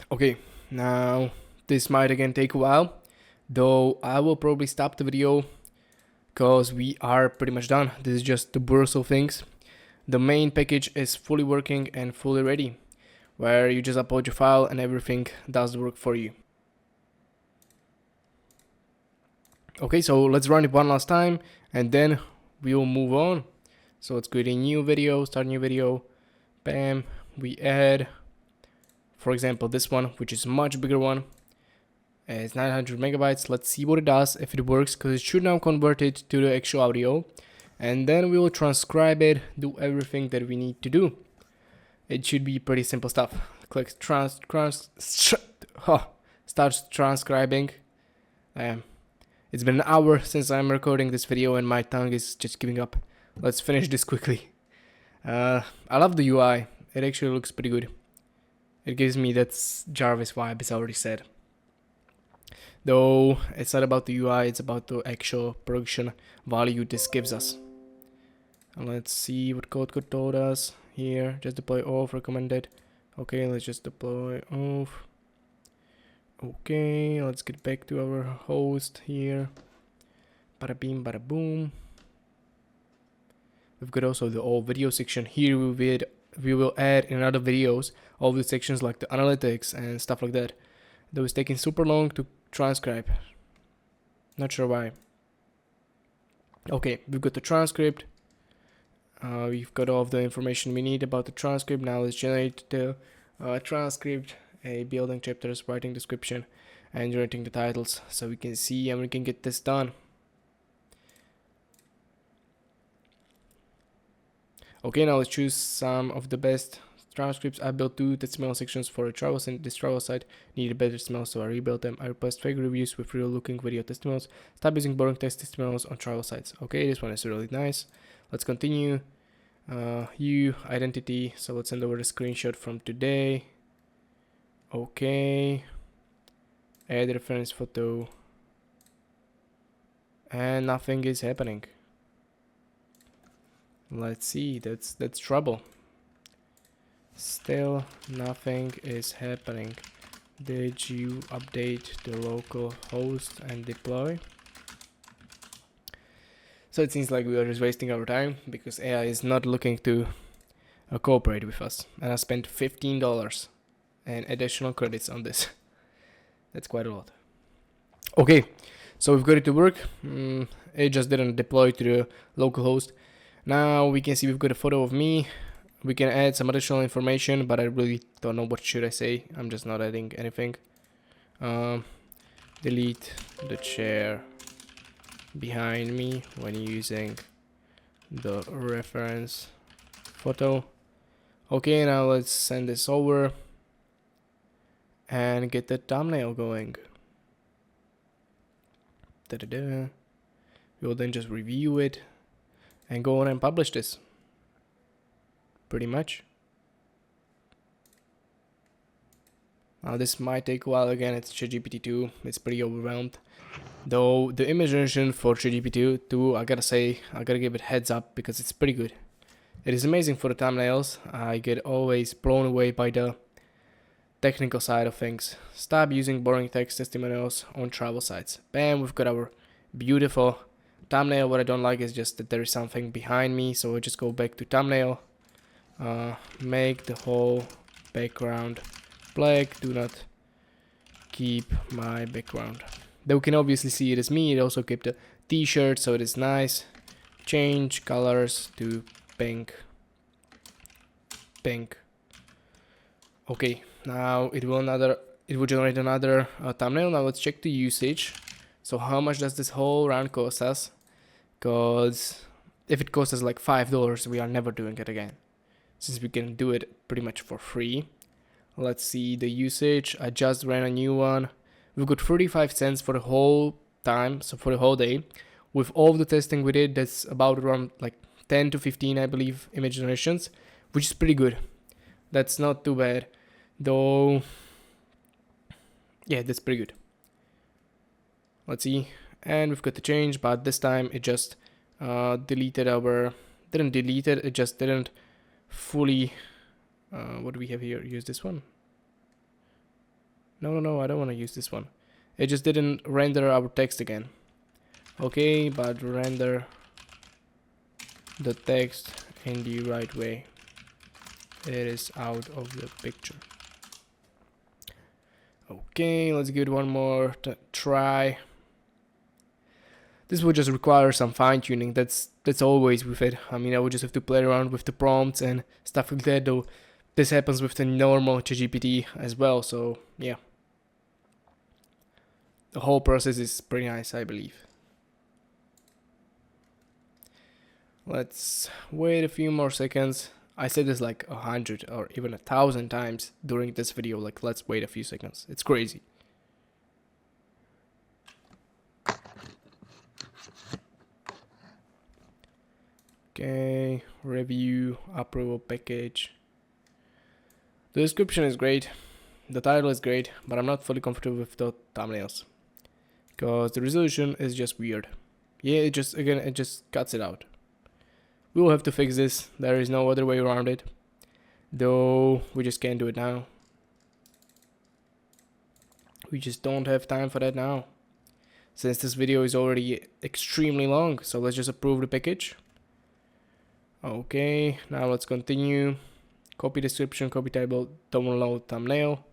Okay, now this might again take a while, though I will probably stop the video because we are pretty much done. This is just the Versal things. The main package is fully working and fully ready, where you just upload your file and everything does the work for you. Okay, so let's run it one last time and then we will move on. So let's create a new video, start a new video. Bam, we add, for example, this one, which is a much bigger one. It's 900 megabytes. Let's see what it does, if it works, because it should now convert it to the actual audio. And then we will transcribe it, do everything that we need to do. It should be pretty simple stuff. Click start transcribing. It's been an hour since I'm recording this video and my tongue is just giving up. Let's finish this quickly. I love the UI. It actually looks pretty good. It gives me that Jarvis vibe, as I already said. Though it's not about the UI, it's about the actual production value this gives us. And let's see what code told us here. Just deploy off, recommended. Okay, let's just deploy off. Okay, let's get back to our host here. Bada beam, bada boom. We've got also the all video section here. We will add in other videos all the sections like the analytics and stuff like that. That was taking super long to transcribe. Not sure why. Okay, we've got the transcript. We've got all of the information we need about the transcript. Now let's generate the transcript, a building chapters, writing description, and generating the titles so we can see and we can get this done. Okay, now let's choose some of the best transcripts. I built 2 testimonial sections for a travel site. This travel site needed better testimonials, so I rebuilt them. I replaced fake reviews with real looking video testimonials. Stop using boring text testimonials on travel sites. Okay, this one is really nice. Let's continue. Identity. So let's send over the screenshot from today. Okay. Add reference photo. And nothing is happening. Let's see. That's trouble. Still nothing is happening. Did you update the local host and deploy? So it seems like we are just wasting our time because AI is not looking to cooperate with us. And I spent $15 and additional credits on this. That's quite a lot. Okay, so we've got it to work. It just didn't deploy to the local host. Now we can see we've got a photo of me. We can add some additional information, but I really don't know what should I say. I'm just not adding anything. Delete the chair behind me when using the reference photo. Okay, now let's send this over and get the thumbnail going. We will then just review it and go on and publish this. Pretty much. Now this might take a while. Again, it's ChatGPT 2. It's pretty overwhelmed. Though the image generation for ChatGPT 2, I gotta give it heads up because it's pretty good. It is amazing for the thumbnails. I get always blown away by the technical side of things. Stop using boring text testimonials on travel sites. Bam, we've got our beautiful thumbnail. What I don't like is just that there is something behind me, so I just go back to thumbnail. Make the whole background black. Do not keep my background. Though you can obviously see it is me. It also kept a t-shirt, so it is nice. Change colors to pink. Pink. Okay, now it will generate another thumbnail. Now let's check the usage. So how much does this whole round cost us? Because if it costs us like $5, we are never doing it again, since we can do it pretty much for free. Let's see the usage. I just ran a new one. We've got 35 cents for the whole time, so for the whole day. With all the testing we did, that's about around like 10 to 15, I believe, image generations, which is pretty good. That's not too bad, though. Yeah, that's pretty good. Let's see, and we've got the change, but this time it just didn't delete it, it just didn't fully what do we have here? Use this one. No, I don't want to use this one. It just didn't render our text again. Okay, but render the text in the right way. It is out of the picture. Okay, let's give it one more try. This will just require some fine-tuning. That's always with it. I mean, I would just have to play around with the prompts and stuff like that, though this happens with the normal ChatGPT as well, so yeah. The whole process is pretty nice, I believe. Let's wait a few more seconds. I said this like 100 or even 1,000 times during this video, like let's wait a few seconds. It's crazy. Okay, review, approval package. The description is great, the title is great, but I'm not fully comfortable with the thumbnails, because the resolution is just weird. Yeah, it just cuts it out. We will have to fix this, there is no other way around it, though we just can't do it now. We just don't have time for that now, since this video is already extremely long. So let's just approve the package. Okay, now let's continue. Copy description, copy title, download thumbnail,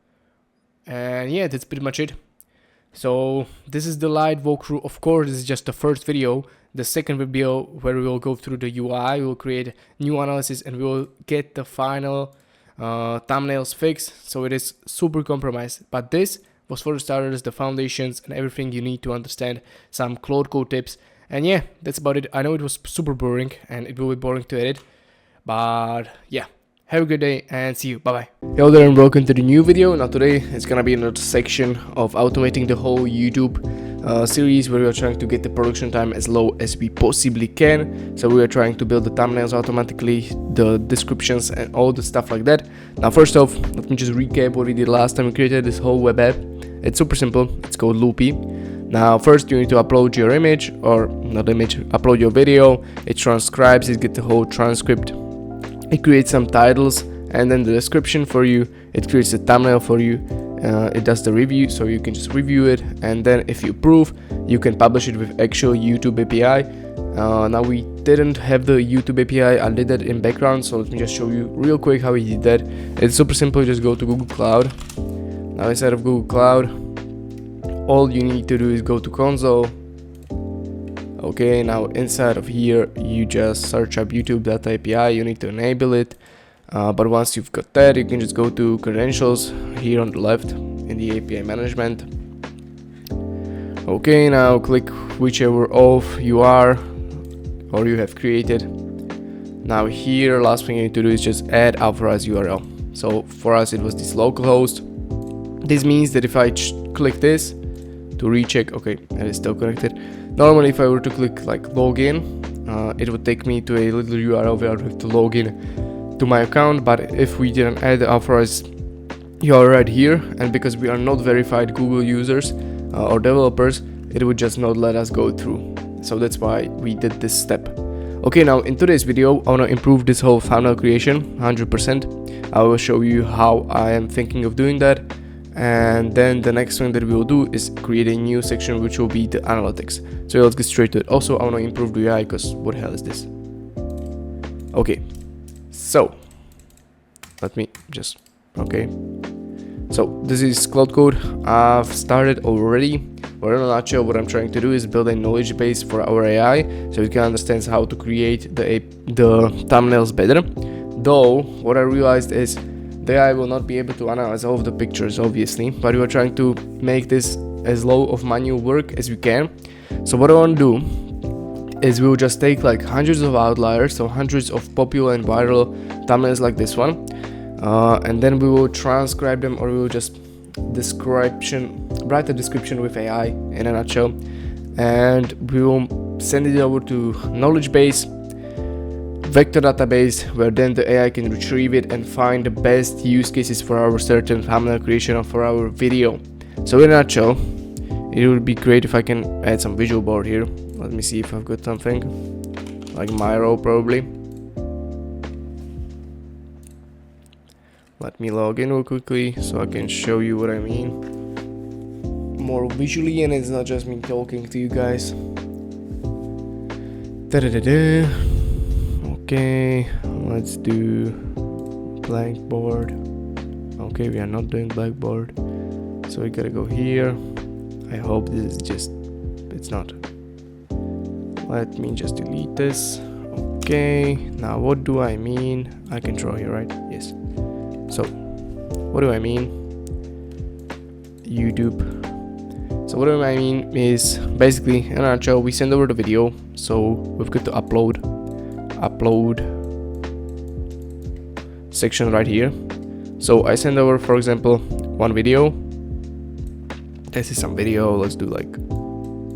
and yeah, that's pretty much it. So this is the light walkthrough. Of course, this is just the first video. The second video, where we will go through the UI, we will create new analysis, and we will get the final thumbnails fixed. So it is super compromised, but this was for the starters, the foundations and everything you need to understand, some Cloud Code tips. And yeah, that's about it. I know it was super boring and it will be boring to edit, but yeah. Have a good day and see you. Bye bye. Hello there and welcome to the new video. Now today it's gonna be another section of automating the whole YouTube series, where we are trying to get the production time as low as we possibly can. So we are trying to build the thumbnails automatically, the descriptions and all the stuff like that. Now first off, let me just recap what we did last time we created this whole web app. It's super simple. It's called Loopy. Now first you need to upload your image, or not image, upload your video. It transcribes, it gets the whole transcript. It creates some titles and then the description for you. It creates a thumbnail for you. It does the review, so you can just review it, and then if you approve, you can publish it with actual YouTube API. Now we didn't have the YouTube API. I did that in background, so let me just show you real quick how we did that. It's super simple. Just go to Google Cloud. Now inside of Google Cloud, all you need to do is go to console. Okay, now inside of here you just search up YouTube Data API. You need to enable it, but once you've got that, you can just go to credentials here on the left in the API management. Okay, now click whichever auth you are or you have created. Now here, last thing you need to do is just add authorized URL. So for us it was this localhost. This means that if I click this to recheck, okay, it is still connected. Normally if I were to click like login, it would take me to a little URL where I would have to log in to my account, but if we didn't add the authorized URL right here, and because we are not verified Google users or developers, it would just not let us go through. So that's why we did this step. Okay, now in today's video I want to improve this whole thumbnail creation 100%. I will show you how I am thinking of doing that. And then the next thing that we will do is create a new section, which will be the analytics. So let's get straight to it. Also, I want to improve the UI, because what the hell is this? Okay, so let me just, okay. So this is Cloud Code. I've started already. But in a nutshell, what I'm trying to do is build a knowledge base for our AI, so it can understand how to create the thumbnails better. Though, what I realized is the AI will not be able to analyze all of the pictures, obviously, but we are trying to make this as low of manual work as we can. So what I want to do is we will just take like hundreds of outliers, so hundreds of popular and viral thumbnails like this one, and then we will transcribe them, or we will just write a description with AI in a nutshell, and we will send it over to knowledge base, vector database, where then the AI can retrieve it and find the best use cases for our certain thumbnail creation or for our video. So in a nutshell, it would be great if I can add some visual board here. Let me see if I've got something like Miro probably. Let me log in real quickly so I can show you what I mean more visually, and it's not just me talking to you guys. Okay, let's do blank board. Okay, we are not doing blackboard, so we gotta go here. I hope this is just, it's not. Let me just delete this. Okay, now what do I mean? I can draw here, right? Yes. So, what do I mean? YouTube. So what do I mean is, basically, in a nutshell, we send over the video, so we've got to upload section right here. So I send over, for example, one video. This is some video, let's do like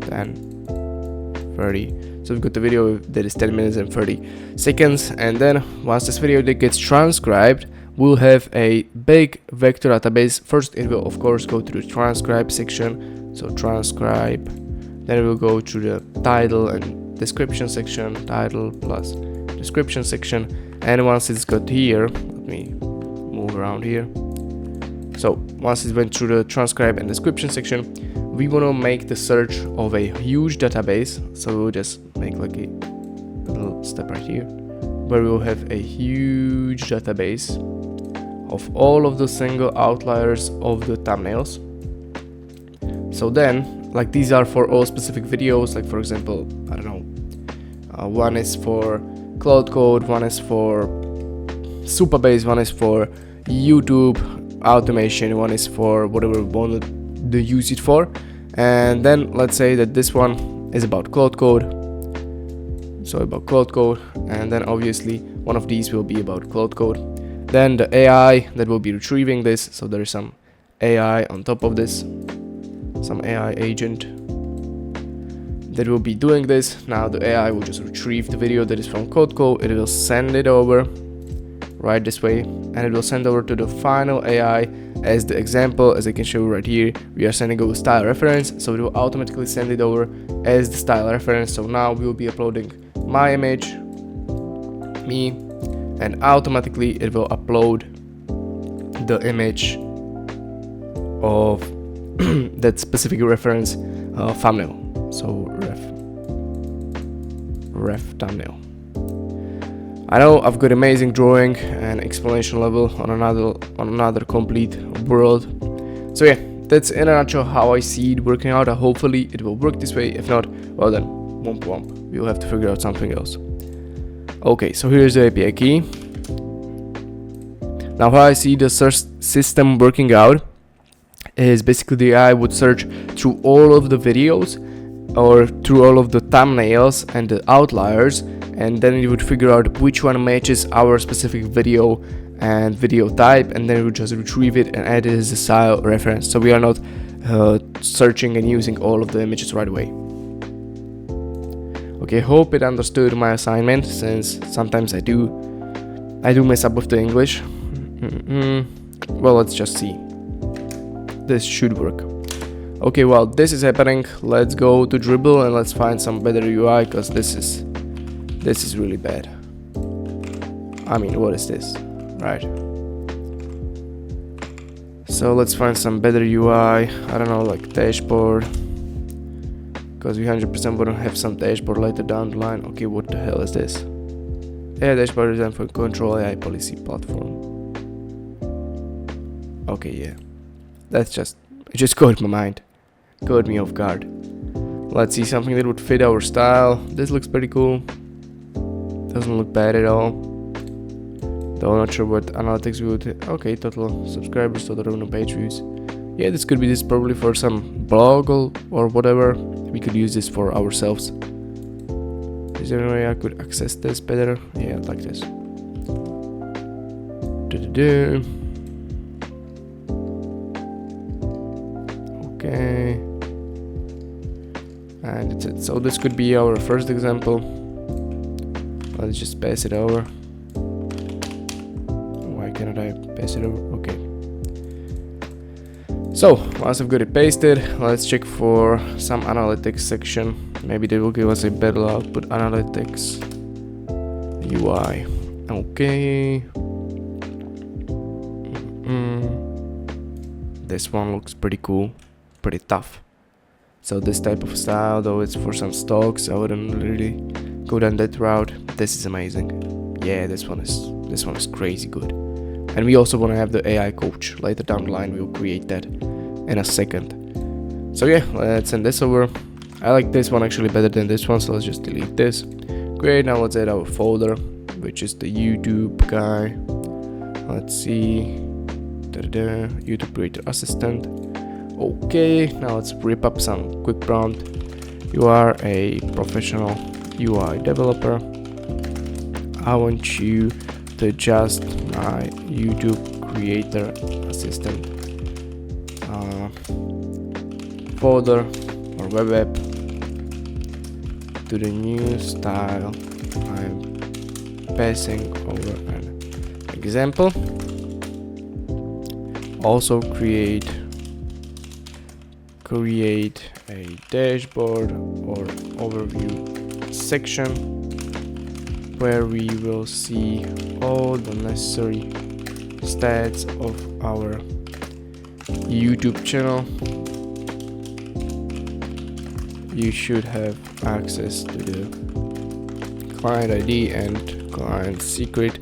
10, 30. So we've got the video that is 10 minutes and 30 seconds, and then once this video gets transcribed, we'll have a big vector database. First it will of course go to the transcribe section, so transcribe, then it will go to the title and description section, title plus description section, and once it's got here, let me move around here. So once it went through the transcribe and description section, we want to make the search of a huge database. So we'll just make like a little step right here, where we will have a huge database of all of the single outliers of the thumbnails. So then, like, these are for all specific videos, like for example, I don't know, one is for Cloud Code, one is for Supabase, one is for YouTube automation, one is for whatever we want to use it for. And then let's say that this one is about Cloud Code, so about Cloud Code, and then obviously one of these will be about Cloud Code. Then the AI that will be retrieving this, so there is some AI on top of this, some AI agent that will be doing this. Now the AI will just retrieve the video that is from Cloud Code, it will send it over right this way, and it will send over to the final AI as the example. As I can show you right here, we are sending over style reference, so it will automatically send it over as the style reference. So now we will be uploading my image, me, and automatically it will upload the image of that specific reference thumbnail. So ref thumbnail. I know I've got amazing drawing and explanation level on another complete world. So yeah, that's in a nutshell how I see it working out. Hopefully it will work this way. If not, well then, womp womp, we'll have to figure out something else. Okay, so here's the API key. Now how I see the search system working out is basically the AI would search through all of the videos or through all of the thumbnails and the outliers, and then it would figure out which one matches our specific video and video type, and then it would just retrieve it and add it as a style reference. So we are not searching and using all of the images right away. Okay, hope it understood my assignment, since sometimes I do mess up with the English. Well, let's just see. This should work. Okay, while this is happening, let's go to Dribble and let's find some better UI, because this is really bad. I mean, what is this? Right. So let's find some better UI. I don't know, like dashboard, because we 100% wouldn't have some dashboard later down the line. Okay, what the hell is this? Yeah, dashboard design for control AI policy platform. Okay, yeah, it just got my mind. caught me off guard. Let's see something that would fit our style. This looks pretty cool. Doesn't look bad at all. Though I'm not sure what analytics we would. Okay, total subscribers, total revenue, page views. Yeah, this could be this probably for some blog or whatever. We could use this for ourselves. Is there any way I could access this better? Yeah, like this. Okay. And that's it. So this could be our first example. Let's just pass it over. Why cannot I pass it over? Okay. So once I've got it pasted, let's check for some analytics section. Maybe they will give us a better output. Analytics UI. Okay. This one looks pretty cool, pretty tough. So this type of style, though it's for some stocks, I wouldn't really go down that route. This is amazing. Yeah, this one is crazy good. And we also want to have the AI coach. Later down the line, we'll create that in a second. So yeah, let's send this over. I like this one actually better than this one, so let's just delete this. Great, now let's add our folder, which is the YouTube guy. Let's see. YouTube Creator Assistant. Okay, now let's rip up some quick prompt. You are a professional UI developer. I want you to adjust my YouTube Creator Assistant folder or web app to the new style. I'm passing over an example. Also create a dashboard or overview section where we will see all the necessary stats of our YouTube channel. You should have access to the client ID and client secret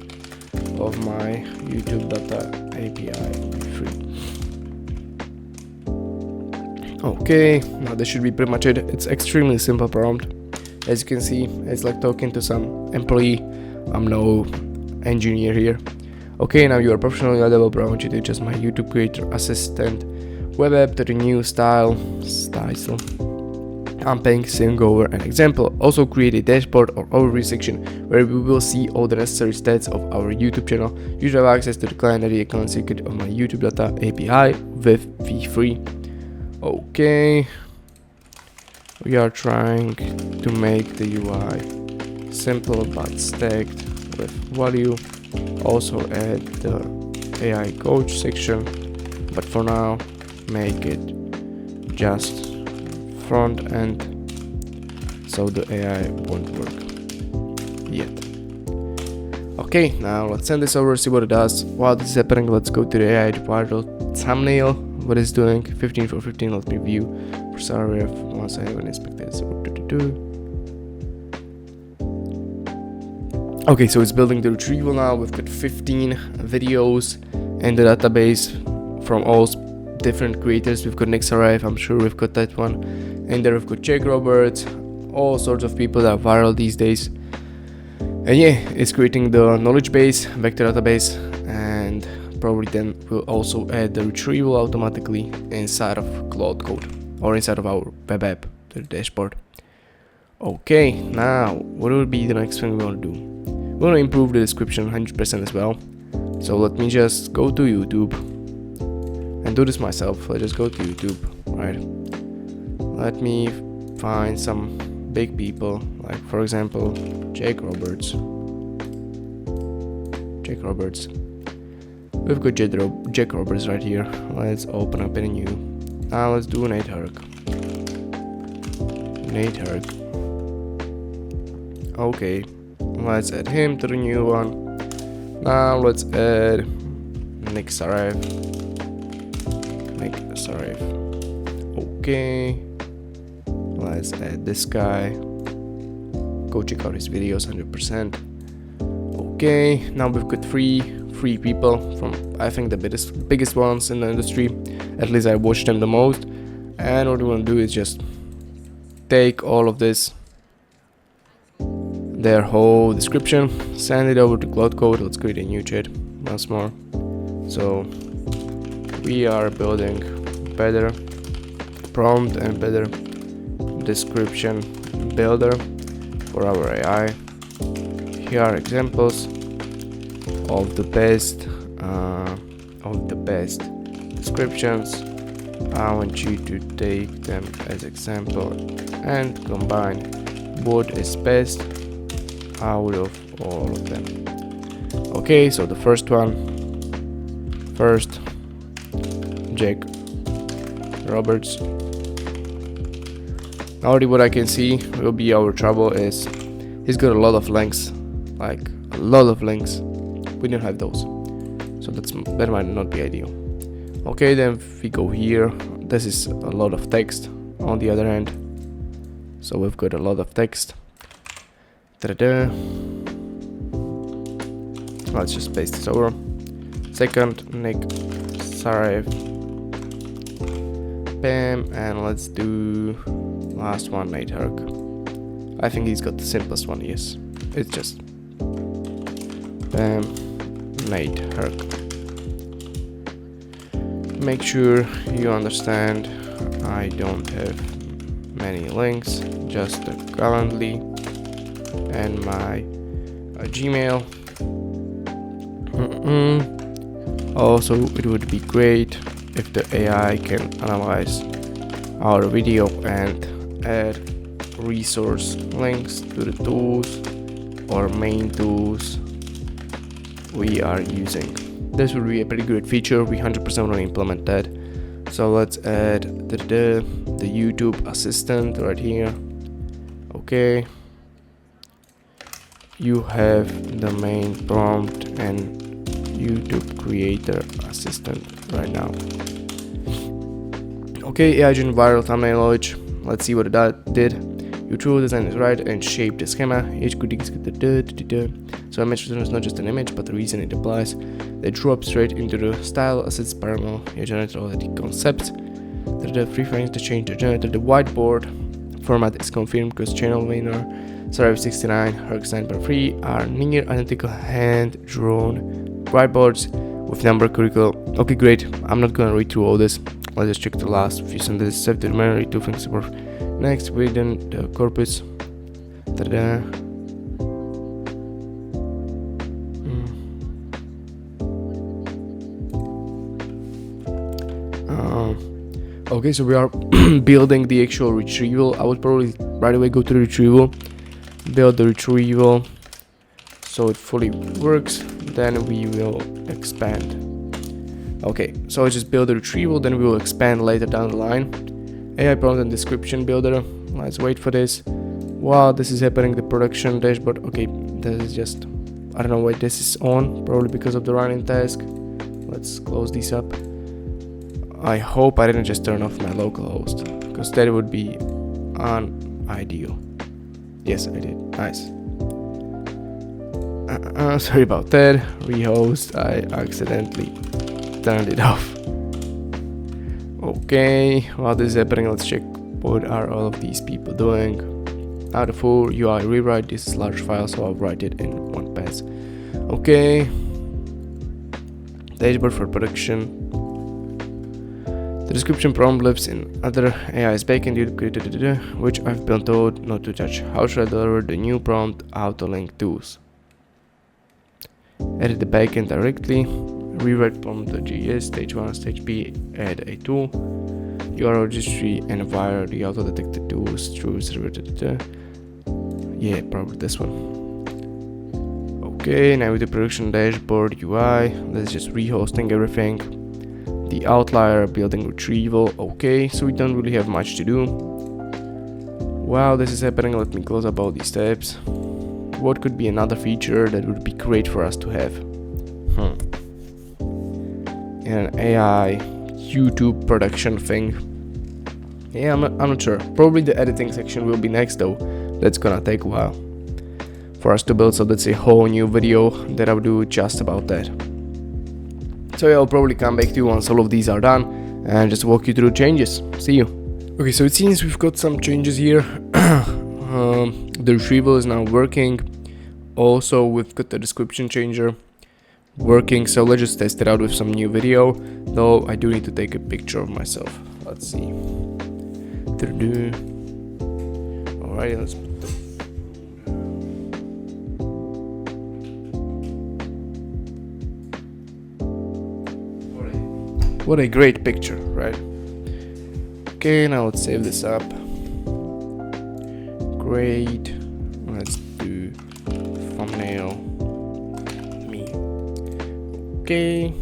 of my YouTube data API free. Okay, now this should be pretty much it. It's extremely simple prompt. As you can see, it's like talking to some employee. I'm no engineer here. Okay, now you are professional developer. I want you to adjust my YouTube Creator Assistant web app to the new style. I'm passing over an example. Also create a dashboard or overview section where we will see all the necessary stats of our YouTube channel. You should have access to the client ID account secret of my YouTube data API with fee free. Okay, we are trying to make the UI simple but stacked with value. Also add the AI coach section, but for now make it just front end so the AI won't work yet. Okay, now let's send this over, see what it does. While this is happening, let's go to the AI tutorial thumbnail. What it's doing, 15 for 15, let me view for salary once I haven't inspected it. Okay, so it's building the retrieval now. We've got 15 videos in the database from all different creators. We've got Nick Sarayev, I'm sure we've got that one. And there we've got Jake Roberts, all sorts of people that are viral these days. And yeah, it's creating the knowledge base, vector database, and probably then we'll also add the retrieval automatically inside of Cloud Code or inside of our web app, the dashboard. Okay, now what will be the next thing we want to do? We want to improve the description 100% as well. So let me just go to YouTube and do this myself. Let's just go to YouTube, right? Let me find some big people, like for example Jake Roberts. We've got Jake Roberts right here. Let's open up a new. Now let's do Nate Herc. Okay, let's add him to the new one. Now let's add Nick Sarayev. Okay, let's add this guy. Go check out his videos 100%. Okay, now we've got three people from I think the biggest ones in the industry. At least I watched them the most. And what we want to do is just take all of this, their whole description, send it over to Cloud Code. Let's create a new chat once more. So we are building better prompt and better description builder for our AI. Here are examples of the best descriptions. I want you to take them as example and combine what is best out of all of them. Okay, so the first Jack Roberts. Already what I can see will be our trouble is he's got a lot of links, like a lot of links. We don't have those, so that might not be ideal. Okay, then if we go here, this is a lot of text on the other end, so we've got a lot of text. Ta-da-da. Let's just paste this over. Second, Nick Sarajev. Bam, and let's do last one, Nate Herc. I think he's got the simplest one, yes. It's just bam, Nate Herc. Make sure you understand I don't have many links, just the Calendly and my Gmail. Also, it would be great if the AI can analyze our video and add resource links to the tools or main tools we are using. This would be a pretty good feature. We 100% want to implement that. So let's add the YouTube assistant right here. Okay, you have the main prompt and YouTube creator assistant right now. Okay, AI generated viral thumbnail knowledge. Let's see what that did. Your tool design is right and shape the schema. So image return is not just an image, but the reason it applies. They drop straight into the style assets parallel. You generate all the concepts. The free frames to change the generator. The whiteboard format is confirmed because channel winner Sarajev 69 Herc 9.3 are near identical hand-drawn whiteboards with number curriculum. Okay, great. I'm not gonna read through all this. Let's just check the last few sentences. Save the memory, two things worth. Next, within the corpus. Ta-da. Okay, so we are building the actual retrieval. I would probably right away go to the retrieval, build the retrieval so it fully works, then we will expand. Okay, so I just build the retrieval, then we will expand later down the line. AI prompt and description builder. Let's wait for this. While this is happening, the production dashboard. Okay, this is just, I don't know why this is on, probably because of the running task. Let's close these up. I hope I didn't just turn off my local host, because that would be unideal. Yes, I did. Nice. Sorry about that. Rehost, I accidentally turned it off. Okay, while this is happening, let's check what are all of these people doing. Out of 4 UI rewrite. This is large file, so I'll write it in one pass. Okay. Dashboard for production. The description prompt lives in other AI's backend, which I've been told not to touch. How should I deliver the new prompt? Auto link tools. Edit the backend directly. Rewrite prompt.js, stage 1, stage B, add a tool. URL registry and wire the auto detected tools through server. Yeah, probably this one. Okay, now with the production dashboard UI, let's just rehosting everything. The outlier building retrieval. Okay, so we don't really have much to do. While this is happening, let me close up all these tabs. What could be another feature that would be great for us to have? An AI YouTube production thing. Yeah, I'm not sure. Probably the editing section will be next though. That's gonna take a while for us to build, so that's a whole new video that I'll do just about that. So yeah, I'll probably come back to you once all of these are done and just walk you through changes. See you. Okay, so it seems we've got some changes here. The retrieval is now working. Also, we've got the description changer working, so let's just test it out with some new video, though I do need to take a picture of myself. Let's see. Alright, let's put what a great picture, right? Okay, now let's save this up. Great. Let's do thumbnail me. Okay.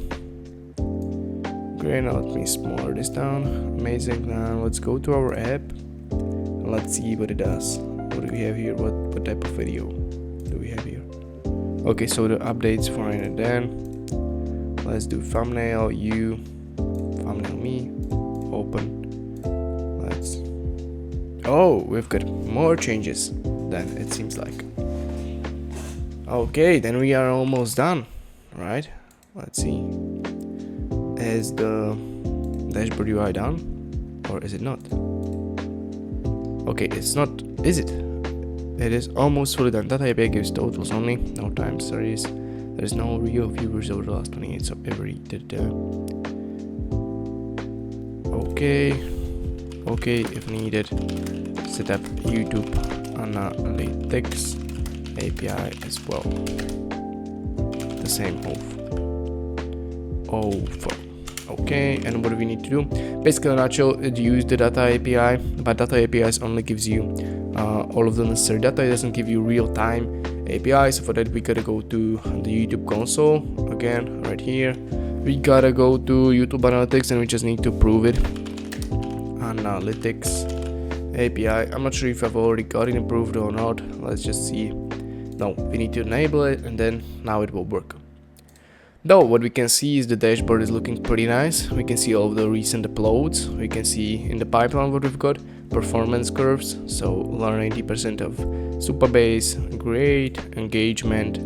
Great, now let me smaller this down. Amazing. Now let's go to our app. Let's see what it does. What do we have here? What type of video do we have here? Okay, so the update's fine, and then let's do thumbnail you, thumbnail me, open. Oh, we've got more changes then, it seems like. Okay, then we are almost done, right? Let's see. Is the dashboard UI done? Or is it not? Okay, it's not, is it? It is almost fully done. Data API gives totals only, no time series. There's no real viewers over the last 28, so every Okay, if needed, set up YouTube Analytics API as well. The same Okay, and what do we need to do? Basically, in a nutshell, it uses the data API, but data APIs only gives you all of the necessary data. It doesn't give you real-time API, so for that we gotta go to the YouTube console again, right here. We gotta go to YouTube Analytics and we just need to prove it. Analytics API. I'm not sure if I've already got it improved or not. Let's just see. No, we need to enable it and then now it will work. Though what we can see is the dashboard is looking pretty nice. We can see all of the recent uploads. We can see in the pipeline what we've got. Performance curves. So learn 80% of Supabase. Great engagement.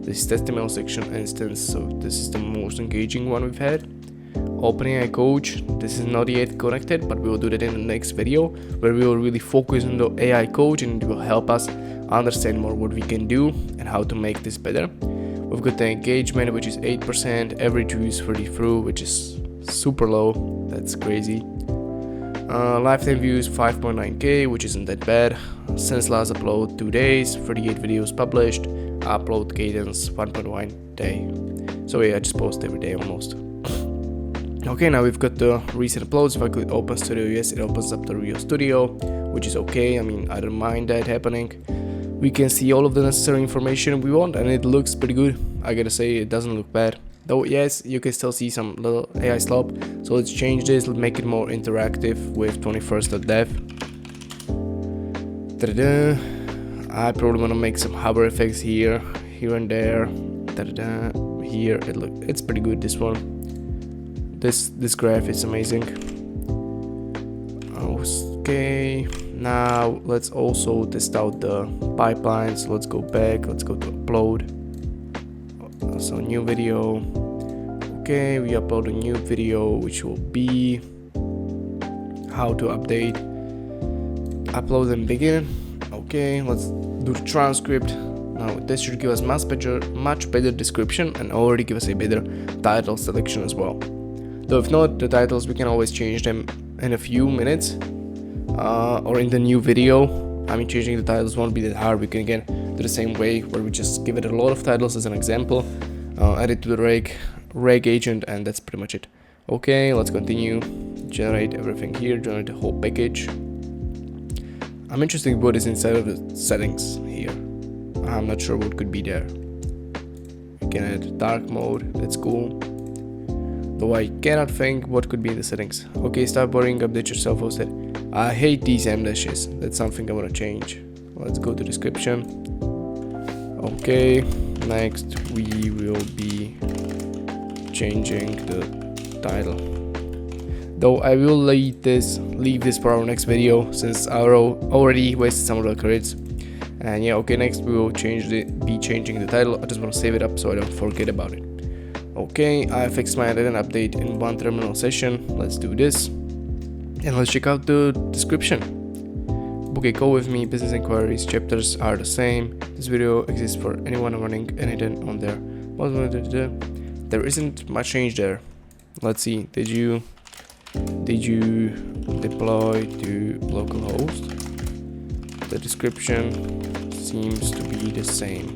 This is testimonial section instance. So this is the most engaging one we've had. OpenAI coach, this is not yet connected, but we will do that in the next video where we will really focus on the AI coach and it will help us understand more what we can do and how to make this better. We've got the engagement, which is 8%, average views 30 which is super low, that's crazy. Lifetime views 5.9k, which isn't that bad. Since last upload 2 days, 38 videos published, upload cadence 1.1 day. So yeah, I just post every day almost. Okay, now we've got the recent uploads. If I click open studio, yes, it opens up the real studio, which is okay. I mean, I don't mind that happening. We can see all of the necessary information we want and it looks pretty good. I gotta say, it doesn't look bad. Though, yes, you can still see some little AI slop. So let's change this, let's make it more interactive with 21st.dev. I probably want to make some hover effects here and there. Here, it's pretty good, this one. This graph is amazing. Okay, now let's also test out the pipelines. Let's go back, let's go to upload. So new video. Okay, we upload a new video which will be how to update, upload and begin. Okay, let's do the transcript. Now this should give us much better description and already give us a better title selection as well. Though if not, the titles we can always change them in a few minutes or in the new video. I mean, changing the titles won't be that hard. We can again do the same way where we just give it a lot of titles as an example, add it to the reg agent, and that's pretty much it. Okay, let's continue. Generate everything here, generate the whole package. I'm interested in what is inside of the settings here. I'm not sure what could be there. We can add dark mode, that's cool. Though I cannot think what could be in the settings. Okay, stop worrying, update your self-hosted. I hate these M dashes. That's something I want to change. Let's go to description. Okay, next we will be changing the title. Though I will leave this for our next video since I already wasted some of the credits. And yeah, okay, next we will be changing the title. I just want to save it up so I don't forget about it. Okay, I fixed my edit and update in one terminal session. Let's do this. And let's check out the description. Book a call with me, business inquiries, chapters are the same. This video exists for anyone running anything on there. There isn't much change there. Let's see, did you deploy to localhost? The description seems to be the same.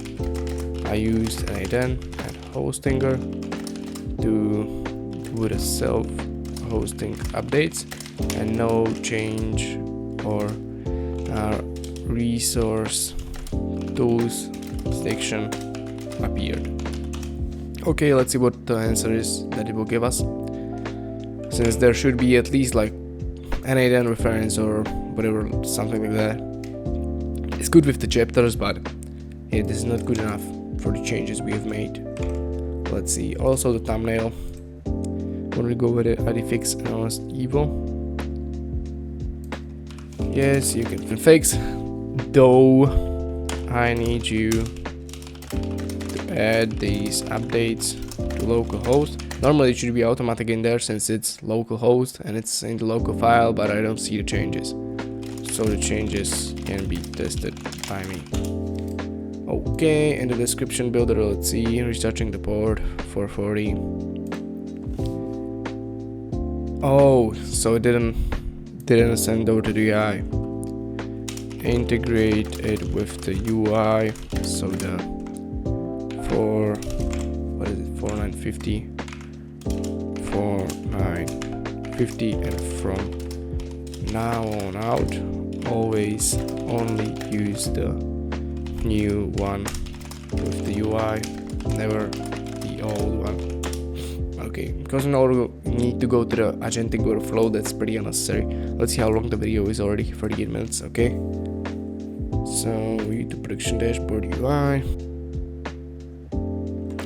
I used an ADN and Hostinger to do the self-hosting updates, and no change or resource tools section appeared. Okay, let's see what the answer is that it will give us. Since there should be at least like an ADN reference or whatever, something like that. It's good with the chapters, but it is not good enough for the changes we have made. Let's see. Also the thumbnail. When we go with the ID fix announced evil. Yes, you can fix. Though I need you to add these updates to localhost. Normally it should be automatic in there since it's localhost and it's in the local file, but I don't see the changes. So the changes can be tested by me. Okay, in the description builder, let's see, restarting the port 440. Oh, so it didn't send over to the UI. Integrate it with the UI, so the 4950, 4950, and from now on out, always only use the new one with the UI, never the old one. Okay, because we now need to go to the agentic workflow, that's pretty unnecessary. Let's see how long the video is already, 38 minutes, okay. So YouTube production dashboard UI.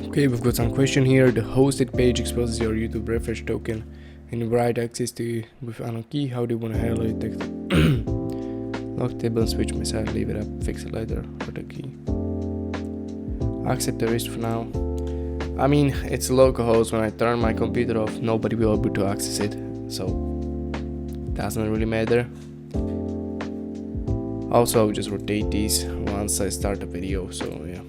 Okay, we've got some question here. The hosted page exposes your YouTube refresh token and you write access to with unknown key. How do you want to handle it? Lock table, switch message, leave it up, fix it later. Put the key. Accept the risk for now. I mean, it's a localhost. When I turn my computer off, nobody will be able to access it, so doesn't really matter. Also, I'll just rotate these once I start the video, so yeah,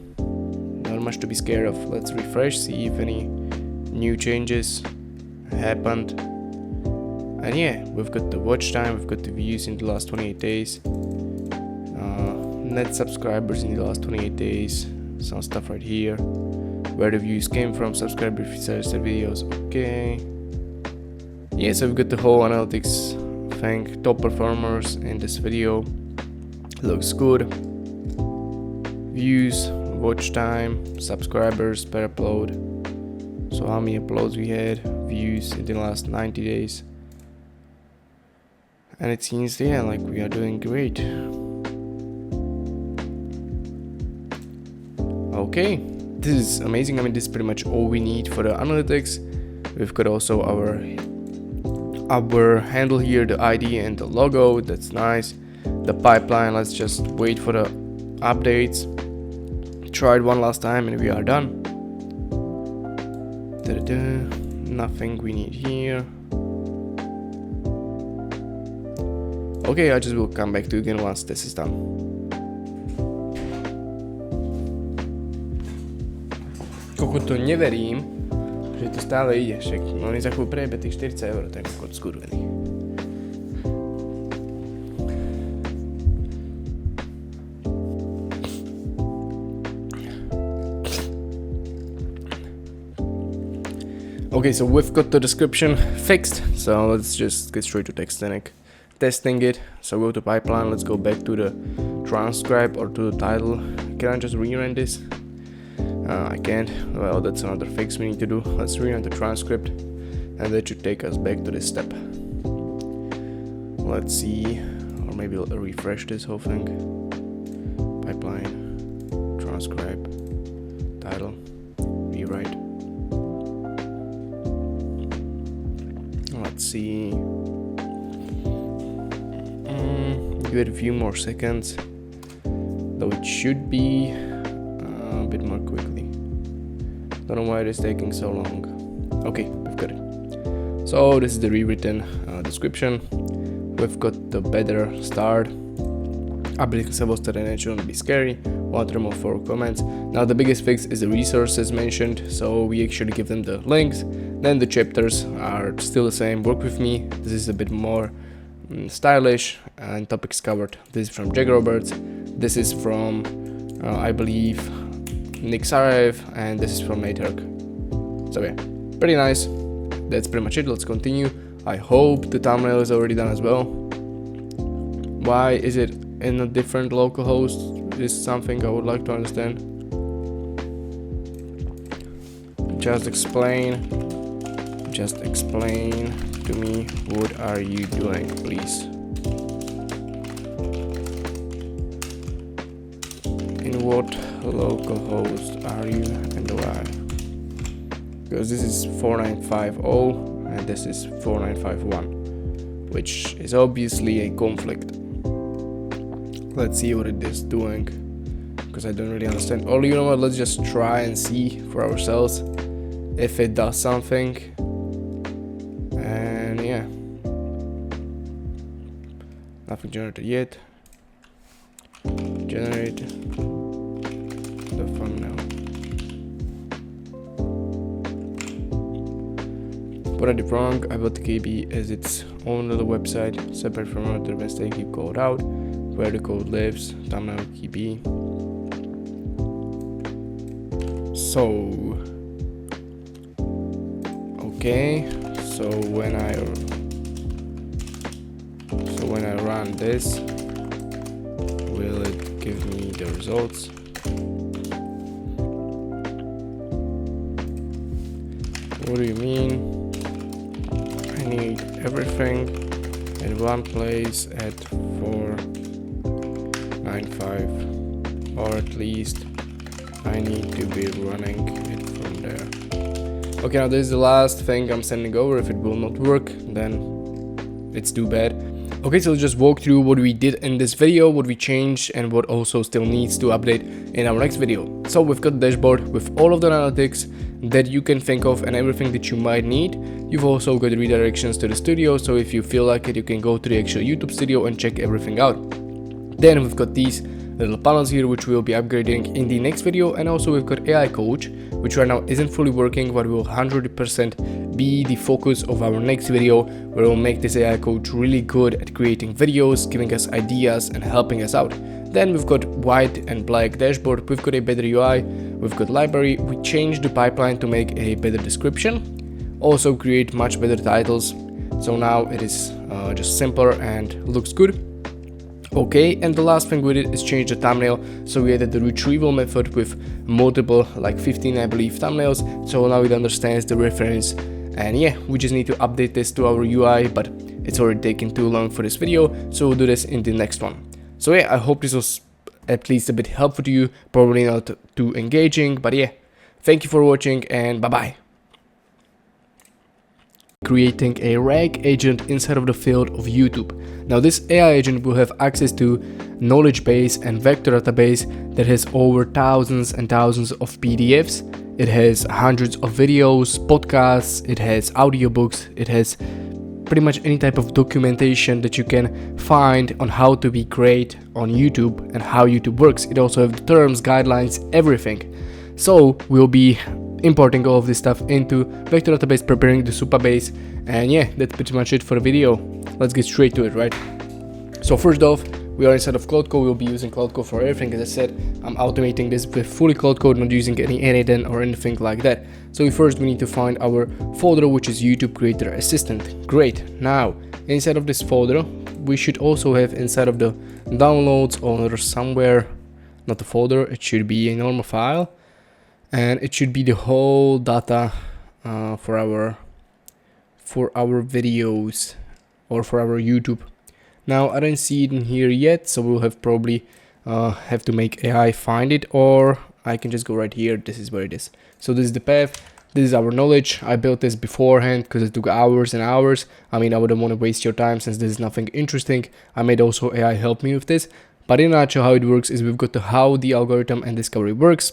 not much to be scared of. Let's refresh, see if any new changes happened. And yeah, we've got the watch time, we've got the views in the last 28 days, net subscribers in the last 28 days, some stuff right here, where the views came from, subscriber suggested videos. Okay, yeah, so we've got the whole analytics thing, top performers in this video. Looks good. Views, watch time, subscribers per upload, so how many uploads we had, views in the last 90 days, and it seems, yeah, like we are doing great. Okay, this is amazing. I mean, this is pretty much all we need for the analytics. We've got also our handle here, the ID and the logo, that's nice. The pipeline, let's just wait for the updates. Try it one last time and we are done. Nothing we need here. Okay, I just will come back to you again once this is done. Pokud to neverím, že to stále ide, však oni za chvíľu prejebe tých 40 €, tak kot skurvený. Okay, so we've got the description fixed, so let's just get straight to testing it. So go to pipeline, let's go back to the transcribe or to the title. Can I just rerun this? I can't. Well, that's another fix we need to do. Let's rerun the transcript and that should take us back to this step. Let's see, or maybe I'll refresh this whole thing. Pipeline, transcribe, title, rewrite. Let's see. Give it a few more seconds, though it should be a bit more quickly. Don't know why it is taking so long. Okay, we've got it. So this is the rewritten description. we've got the better start. Update servers to the shouldn't be scary. Want to remove 4 comments. Now the biggest fix is the resources mentioned, so we actually give them the links. Then the chapters are still the same. Work with me. This is a bit more stylish, and topics covered. This is from Jack Roberts. This is from I believe Nick Sarajev, and this is from Nate Herc. So yeah, pretty nice. That's pretty much it. Let's continue. I hope the thumbnail is already done as well. Why is it in a different localhost is something I would like to understand. Just explain to me, what are you doing, please? In what localhost are you and why? Because this is 4950 and this is 4951, which is obviously a conflict. Let's see what it is doing, because I don't really understand. Or you know what, let's just try and see for ourselves if it does something. And yeah, nothing generated yet. Generate the thumbnail. What I did wrong, I built the KB as its own little website, separate from other mistake, keep code out. Where the code lives, thumbnail KB. So okay, so when I run this, will it give me the results? What do you mean? I need everything in one place at 495, or at least I need to be running it from there. Okay, now this is the last thing I'm sending over. If it will not work, then it's too bad. Okay, so let's just walk through what we did in this video, what we changed, and what also still needs to update in our next video. So we've got the dashboard with all of the analytics that you can think of and everything that you might need. You've also got redirections to the studio, so if you feel like it, you can go to the actual YouTube studio and check everything out. Then we've got these little panels here, which we'll be upgrading in the next video, and also we've got AI coach, which right now isn't fully working, but will 100% be the focus of our next video, where we'll make this AI coach really good at creating videos, giving us ideas and helping us out. Then we've got white and black dashboard, we've got a better UI, we've got library, we changed the pipeline to make a better description, also create much better titles, so now it is just simpler and looks good. Okay, and the last thing we did is change the thumbnail, so we added the retrieval method with multiple, like 15 I believe, thumbnails, so now it understands the reference. And yeah, we just need to update this to our UI, but it's already taken too long for this video, so we'll do this in the next one. So yeah, I hope this was at least a bit helpful to you, probably not too engaging, but yeah, thank you for watching and bye bye. Creating a RAG agent inside of the field of YouTube. Now this AI agent will have access to knowledge base and vector database that has over thousands and thousands of PDFs. It has hundreds of videos, podcasts, it has audiobooks, it has pretty much any type of documentation that you can find on how to be great on YouTube and how YouTube works. It also has the terms, guidelines, everything. So we'll be importing all of this stuff into vector database, preparing the Supabase, and yeah, that's pretty much it for the video. Let's get straight to it, right? So first off, we are inside of Cloud Code. We'll be using Cloud Code for everything. As I said, I'm automating this with fully Cloud Code, not using any NADN or anything like that. So first we need to find our folder, which is YouTube Creator Assistant. Great. Now inside of this folder, we should also have inside of the downloads or somewhere, not the folder, it should be a normal file, and it should be the whole data for our videos or for our YouTube. Now I don't see it in here yet, so we'll have probably have to make AI find it, or I can just go right here. This is where it is. So this is the path. This is our knowledge. I built this beforehand because it took hours and hours. I mean, I wouldn't want to waste your time since this is nothing interesting. I made also AI help me with this. But in a nutshell, how it works is we've got to how the algorithm and discovery works.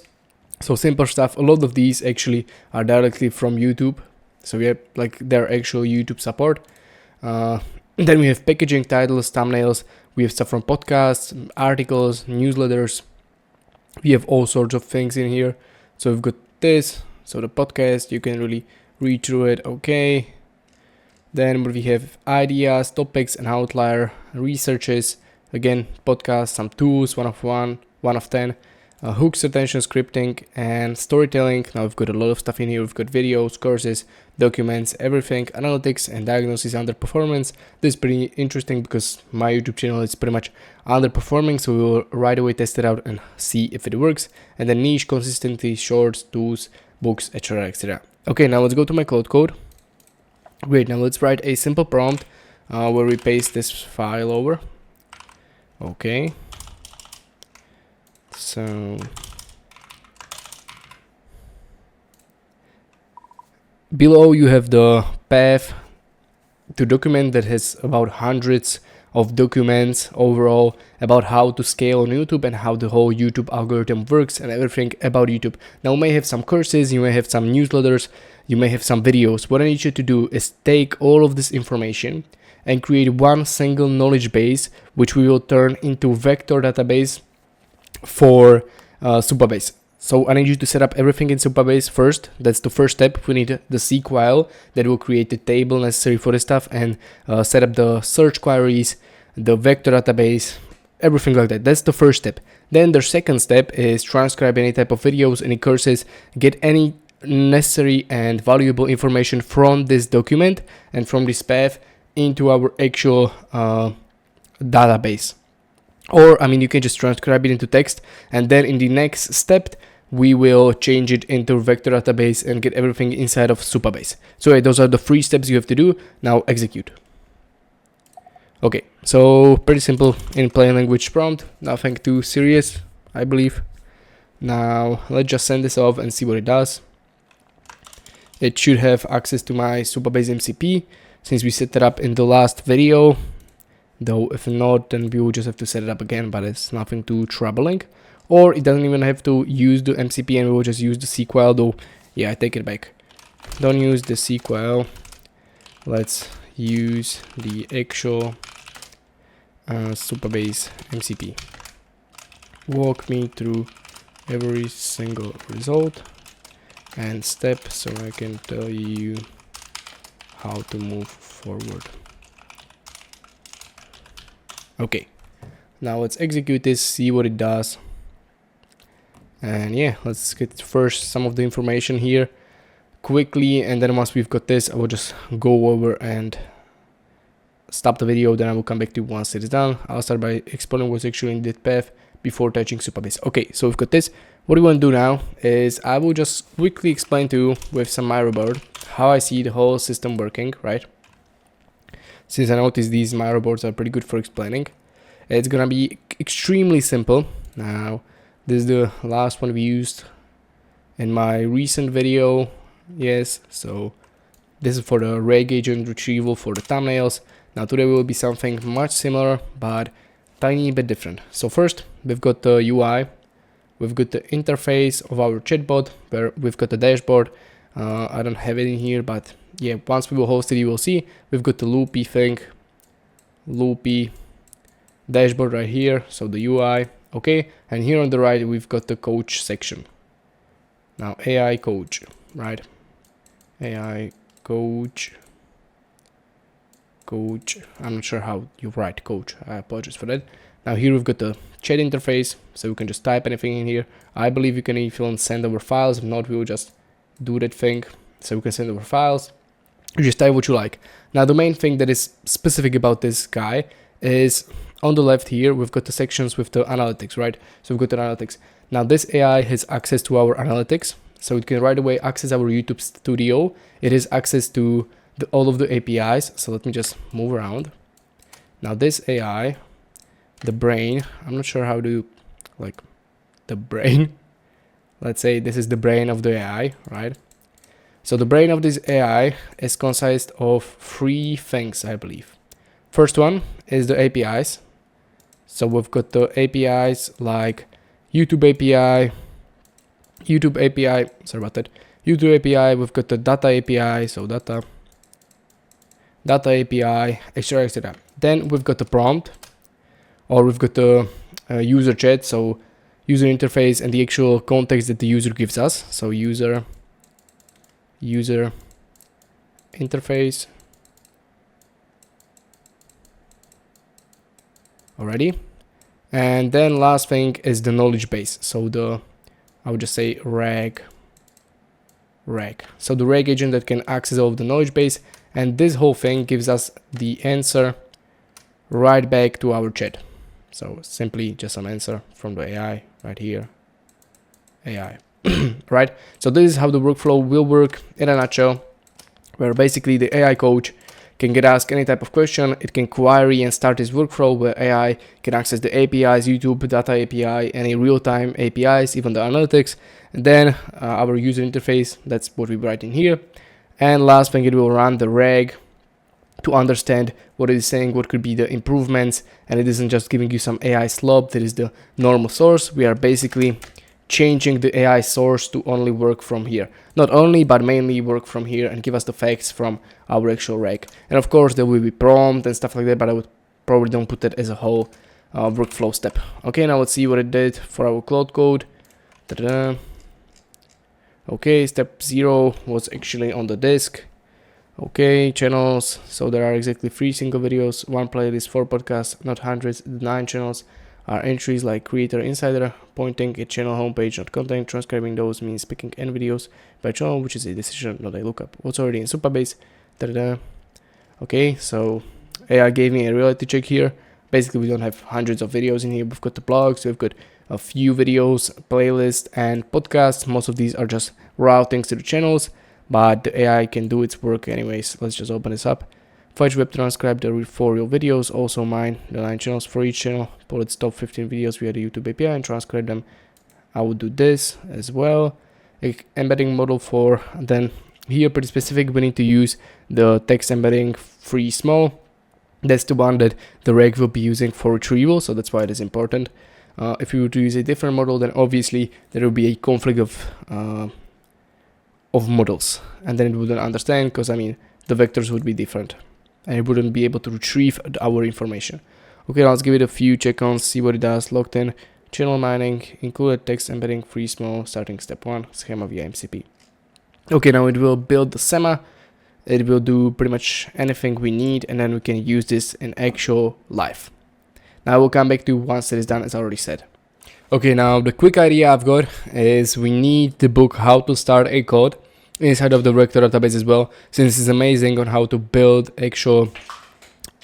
So simple stuff. A lot of these actually are directly from YouTube. So we have like their actual YouTube support. And then we have packaging, titles, thumbnails. We have stuff from podcasts, articles, newsletters. We have all sorts of things in here. So we've got this. So the podcast, you can really read through it. Okay. Then we have ideas, topics, and outlier researches. Again, podcasts, some tools, one of 10. Hooks, attention, scripting, and storytelling. Now we've got a lot of stuff in here. We've got videos, courses, documents, everything, analytics, and diagnosis underperformance. This is pretty interesting because my YouTube channel is pretty much underperforming, so we will right away test it out and see if it works. And then niche, consistency, shorts, tools, books, etc., etc. Okay, now let's go to my cloud code. Great, now let's write a simple prompt where we paste this file over. Okay. So below you have the path to document that has about hundreds of documents overall about how to scale on YouTube and how the whole YouTube algorithm works and everything about YouTube. Now you may have some courses, you may have some newsletters, you may have some videos. What I need you to do is take all of this information and create one single knowledge base, which we will turn into vector database for Supabase. So I need you to set up everything in Supabase first. That's the first step. We need the SQL that will create the table necessary for this stuff and set up the search queries, the vector database, everything like that. That's the first step. Then the second step is transcribe any type of videos, any courses, get any necessary and valuable information from this document and from this path into our actual database. Or, I mean, you can just transcribe it into text, and then in the next step, we will change it into vector database and get everything inside of Supabase. So those are the 3 steps you have to do. Now execute. Okay, so pretty simple in plain language prompt, nothing too serious, I believe. Now let's just send this off and see what it does. It should have access to my Supabase MCP since we set it up in the last video. Though if not, then we will just have to set it up again, but it's nothing too troubling. Or it doesn't even have to use the MCP and we will just use the SQL, though. Yeah, I take it back. Don't use the SQL. Let's use the actual Supabase MCP. Walk me through every single result and step so I can tell you how to move forward. Okay, now let's execute this, see what it does. And yeah, let's get first some of the information here quickly, and then once we've got this, I will just go over and stop the video, then I will come back to you once it is done. I'll start by explaining what's actually in that path before touching Supabase. Okay, so we've got this. What we want to do now is I will just quickly explain to you with some Miro how I see the whole system working, right? Since I noticed these Miro boards are pretty good for explaining. It's gonna be extremely simple. Now, this is the last one we used in my recent video. Yes, so this is for the reg agent retrieval for the thumbnails. Now today will be something much similar, but tiny bit different. So first, we've got the UI. We've got the interface of our chatbot, where we've got the dashboard. I don't have it in here, but yeah, once we will host it, you will see. We've got the loopy thing, loopy dashboard right here, so the UI, okay. And here on the right, we've got the coach section. Now AI coach, right? AI coach. I'm not sure how you write coach. I apologize for that. Now here we've got the chat interface, so you can just type anything in here. I believe you can even send over files. If not, we will just do that thing. So we can send over files. You just type what you like. Now the main thing that is specific about this guy is on the left here, we've got the sections with the analytics, right? So we've got the analytics. Now this AI has access to our analytics. So it can right away access our YouTube studio. It has access to all of the APIs. So let me just move around. Now this AI, the brain, I'm not sure how to, like, the brain. Let's say this is the brain of the AI, right? So the brain of this AI is consisted of 3 things, I believe. First one is the APIs. So we've got the APIs like YouTube API, sorry about that, YouTube API, we've got the data API, so data. data API, etc, etc. Then we've got the prompt, or we've got the user chat, so user interface and the actual context that the user gives us. So user interface. Already. And then last thing is the knowledge base. So I would just say rag. So the rag agent that can access all of the knowledge base, and this whole thing gives us the answer right back to our chat. So simply just some answer from the AI right here. AI. Right? So this is how the workflow will work in a nutshell, where basically the AI coach can get asked any type of question, it can query and start this workflow where AI can access the APIs, YouTube, data API, any real-time APIs, even the analytics, and then our user interface, that's what we write in here. And last thing, it will run the rag to understand what it is saying, what could be the improvements, and it isn't just giving you some AI slop that is the normal source. We are basically changing the AI source to only work from here. Not only, but mainly work from here and give us the facts from our actual rag. And of course, there will be prompt and stuff like that, but I would probably don't put that as a whole workflow step. Okay, now let's see what it did for our cloud code. Ta-da. Okay, step 0 was actually on the disk. Okay, channels. So there are exactly 3 single videos, 1 playlist, 4 podcasts, not hundreds, 9 channels. Are entries like creator insider, pointing at channel homepage, not content. Transcribing those means picking n videos by channel, which is a decision, not a lookup. What's already in Supabase. Ta-da. Okay, so AI gave me a reality check here. Basically, we don't have hundreds of videos in here. We've got the blogs, we've got a few videos, playlist, and podcasts. Most of these are just routings to the channels, but the AI can do its work anyways. Let's just open this up. Fetch web transcribe the 4 real videos, also mine the 9 channels for each channel. Pull its top 15 videos via the YouTube API and transcribe them. I would do this as well. Embedding model for, then here pretty specific, we need to use the text embedding free small. That's the one that the rag will be using for retrieval, so that's why it is important. If you were to use a different model, then obviously there will be a conflict of models, and then it wouldn't understand, because I mean the vectors would be different and it wouldn't be able to retrieve our information. Okay, let's give it a few check-ons, see what it does. Logged in, channel mining, included text embedding free small, starting step 1, schema via MCP. Okay, now it will build the schema. It will do pretty much anything we need, and then we can use this in actual life. Now we'll come back to once it is done, as I already said. Okay, now the quick idea I've got is we need the book How to Start a Code inside of the Vector database as well, since it's amazing on how to build actual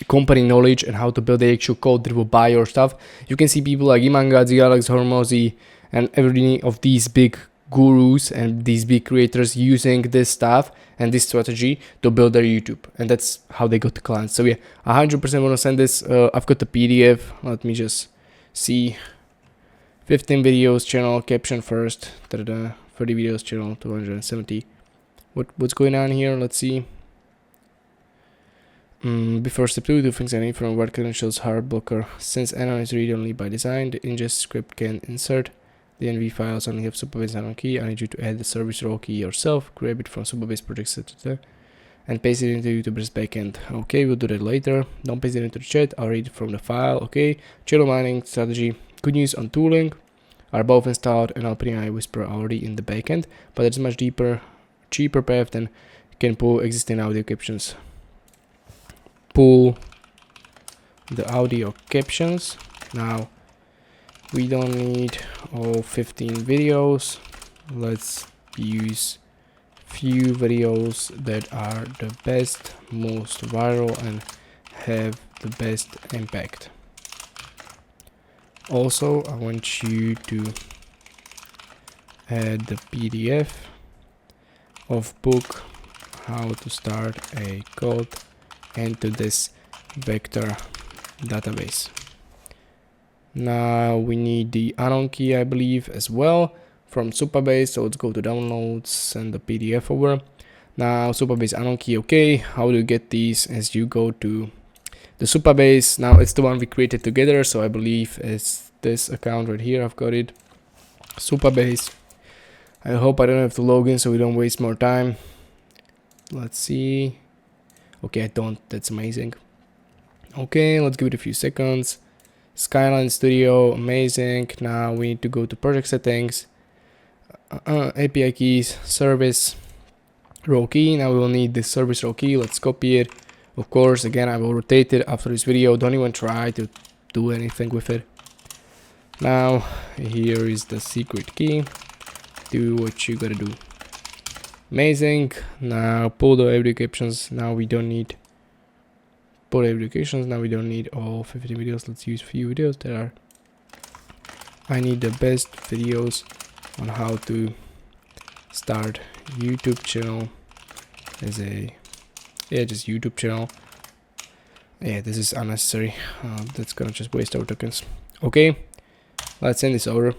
company knowledge and how to build the actual code that will buy your stuff. You can see people like Imangadzi, Alex Hormozy, and every of these big gurus and these big creators using this stuff and this strategy to build their YouTube, and that's how they got the clients. So yeah, 100% want to send this. I've got the PDF. Let me just see. 15 videos, channel caption first. 30 videos, channel 270. What's going on here? Let's see. Before step 2, do things I need from word credentials hard blocker. Since anon is read only by design, the ingest script can insert the NV files only have Supabase anon key. I need you to add the service role key yourself, grab it from Supabase projects, and paste it into YouTuber's backend. Okay, we'll do that later. Don't paste it into the chat. I'll read it from the file. Okay, channel mining strategy. Good news on tooling are both installed, and OpenAI Whisper already in the backend, but it's much deeper, cheaper path than can pull existing audio captions. Pull the audio captions. Now we don't need all 15 videos. Let's use few videos that are the best, most viral, and have the best impact. Also, I want you to add the PDF of book How to Start a Code into this vector database. Now we need the anon key, I believe, as well from Supabase. So let's go to downloads, send the PDF over. Now Supabase anon key. Okay, how do you get these? As you go to the Supabase, now it's the one we created together, so I believe it's this account right here. I've got it. Supabase. I hope I don't have to log in so we don't waste more time. Let's see. Okay, I don't. That's amazing. Okay, let's give it a few seconds. Skyline Studio, amazing. Now we need to go to project settings, API keys, service row key. Now we will need this service row key. Let's copy it. Of course, again, I will rotate it after this video. Don't even try to do anything with it. Now here is the secret key. Do what you gotta do. Amazing. Now pull the applications. Now we don't need pull applications. Now we don't need all 50 videos. Let's use few videos that are. I need the best videos on how to start YouTube channel as a just YouTube channel. Yeah, this is unnecessary. That's gonna just waste our tokens. Okay, let's send this over.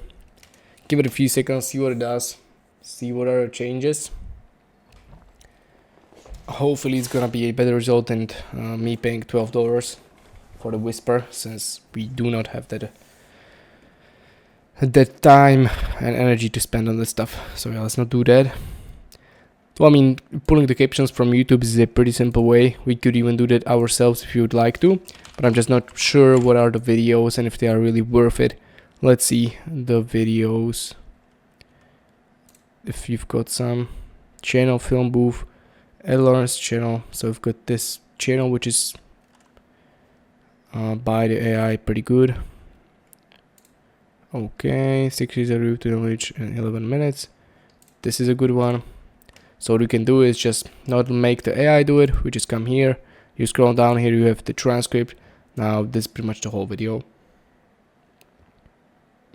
Give it a few seconds, see what it does, see what are the changes. Hopefully it's gonna be a better result than me paying $12 for the Whisper, since we do not have that time and energy to spend on this stuff. So yeah, let's not do that. Well, I mean, pulling the captions from YouTube is a pretty simple way. We could even do that ourselves if you would like to, but I'm just not sure what are the videos and if they are really worth it. Let's see the videos. If you've got some channel, film booth, Outliers channel. So we've got this channel which is by the AI, pretty good. Okay, 6 years of root to knowledge in 11 minutes. This is a good one. So what we can do is just not make the AI do it. We just come here, you scroll down here, you have the transcript. Now this is pretty much the whole video.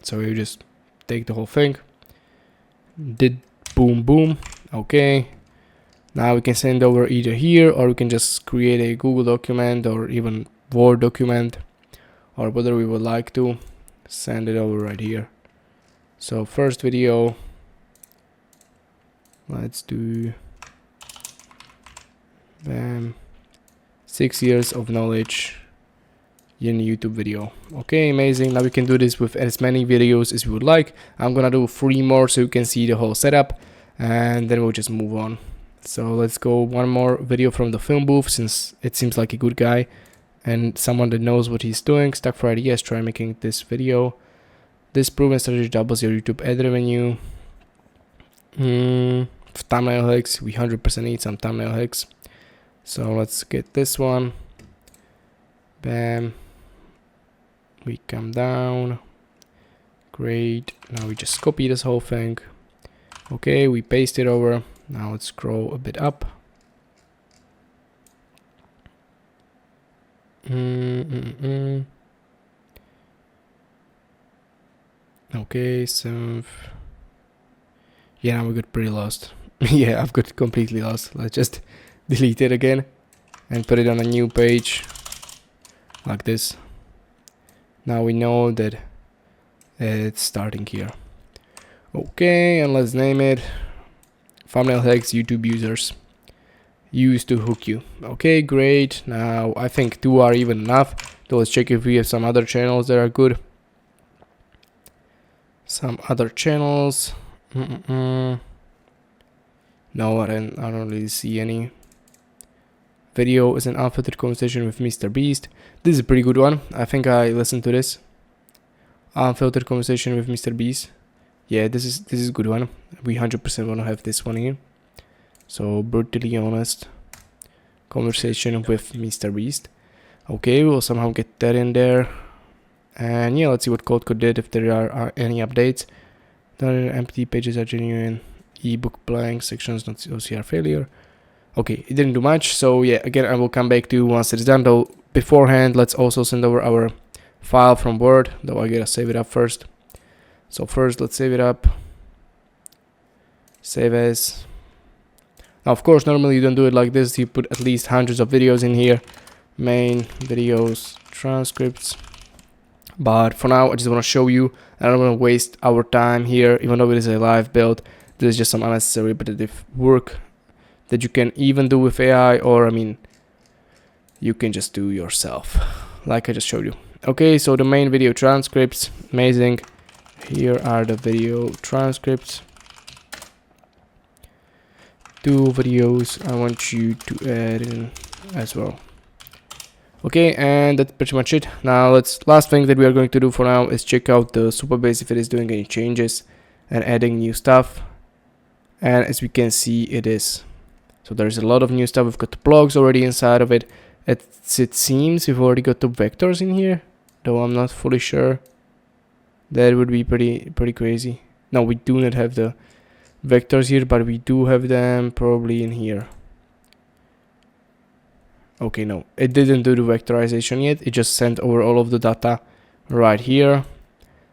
So you just take the whole thing, did boom boom. Okay, now we can send over either here, or we can just create a Google document or even Word document, or whatever we would like to send it over right here. So first video, let's do bam, 6 years of knowledge in YouTube video. Okay, amazing. Now we can do this with as many videos as we would like. I'm gonna do 3 more so you can see the whole setup, and then we'll just move on. So let's go one more video from the film booth, since it seems like a good guy and someone that knows what he's doing. Stuck for ideas, try making this video. This proven strategy doubles your YouTube ad revenue. Thumbnail hacks, we 100% need some thumbnail hacks. So let's get this one. Bam. We come down. Great. Now we just copy this whole thing. Okay, we paste it over. Now let's scroll a bit up. Okay, so yeah, now we got pretty lost. Yeah, I've got completely lost. Let's just delete it again and put it on a new page like this. Now we know that it's starting here. Okay, and let's name it thumbnail hacks YouTube users use to hook you. Okay, great. Now I think 2 are even enough. So let's check if we have some other channels that are good. Some other channels. No, I don't really see any. Video is an unfiltered conversation with Mr. Beast. This is a pretty good one. I think I listened to this. Unfiltered conversation with Mr. Beast. Yeah, this is a good one. We 100% want to have this one here. So brutally honest conversation with Mr. Beast. Okay, we'll somehow get that in there. And yeah, let's see what Code did, if there are any updates. The empty pages are genuine. Ebook blank sections, not OCR failure. Okay, it didn't do much. So yeah, again, I will come back to you once it's done. Though beforehand, let's also send over our file from Word. Though I gotta save it up first. So first, let's save it up. Save as. Now, of course, normally you don't do it like this. You put at least hundreds of videos in here. Main videos, transcripts. But for now, I just want to show you. I don't want to waste our time here, even though it is a live build. This is just some unnecessary repetitive work that you can even do with AI, or I mean, you can just do yourself, like I just showed you. Okay, so the main video transcripts, amazing. Here are the video transcripts. 2 videos. I want you to add in as well. Okay, and that's pretty much it. Now last thing that we are going to do for now is check out the Supabase if it is doing any changes and adding new stuff. And as we can see, it is. So there's a lot of new stuff. We've got the blogs already inside of it. It seems we've already got the vectors in here, though I'm not fully sure. That would be pretty crazy. No, we do not have the vectors here, but we do have them probably in here. Okay, no, it didn't do the vectorization yet. It just sent over all of the data right here.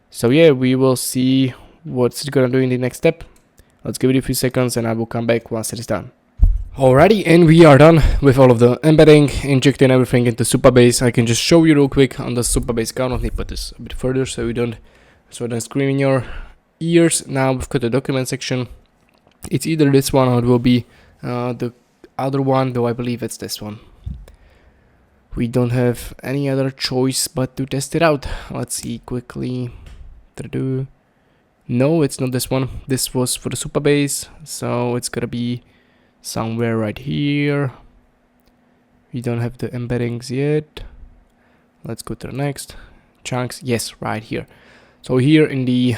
So yeah, we will see what's it gonna do in the next step. Let's give it a few seconds and I will come back once it is done. Alrighty, and we are done with all of the embedding, injecting everything into Supabase. I can just show you real quick on the Supabase account. Let me put this a bit further so you don't scream in your ears. Now we've got the document section. It's either this one or it will be the other one, though I believe it's this one. We don't have any other choice but to test it out. Let's see quickly. No, it's not this one. This was for the Supabase, so it's gonna be somewhere right here. We don't have the embeddings yet. Let's go to the next chunks. Yes, right here. So here in the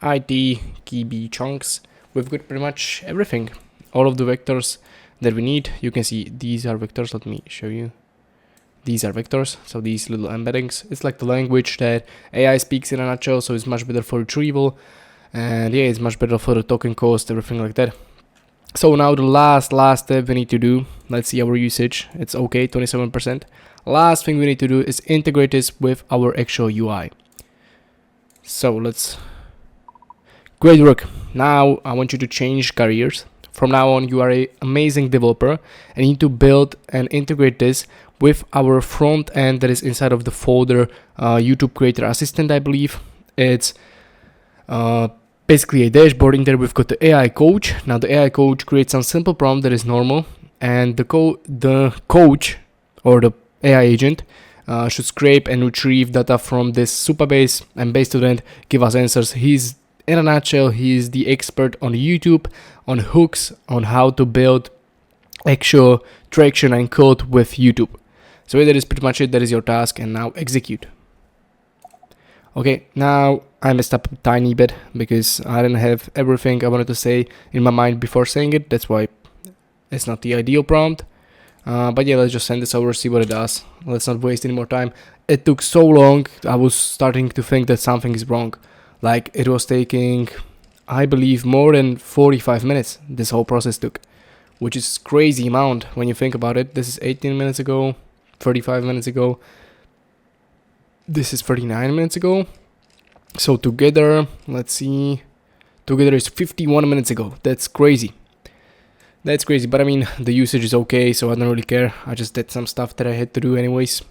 IT KB chunks, we've got pretty much everything. All of the vectors that we need. You can see these are vectors. Let me show you. These are vectors, so these little embeddings. It's like the language that AI speaks in a nutshell, so it's much better for retrieval. And yeah, it's much better for the token cost, everything like that. So now the last step we need to do, let's see our usage. It's okay, 27%. Last thing we need to do is integrate this with our actual UI. So great work. Now I want you to change careers. From now on, you are an amazing developer and you need to build and integrate this with our front end that is inside of the folder YouTube Creator Assistant, I believe. It's basically a dashboard. In there we've got the AI coach. Now the AI coach creates some simple prompt that is normal, and the coach or the AI agent should scrape and retrieve data from this Supabase and based on that give us answers. In a nutshell, he's the expert on YouTube, on hooks, on how to build actual traction and code with YouTube. So that is pretty much it. That is your task, and now execute. Okay, now I messed up a tiny bit because I didn't have everything I wanted to say in my mind before saying it. That's why it's not the ideal prompt. But yeah, let's just send this over, see what it does. Let's not waste any more time. It took so long, I was starting to think that something is wrong. Like, it was taking, I believe, more than 45 minutes this whole process took, which is crazy amount when you think about it. This is 18 minutes ago, 35 minutes ago. This is 39 minutes ago. So together, let's see, together is 51 minutes ago. That's crazy. That's crazy, but I mean, the usage is okay, so I don't really care. I just did some stuff that I had to do anyways.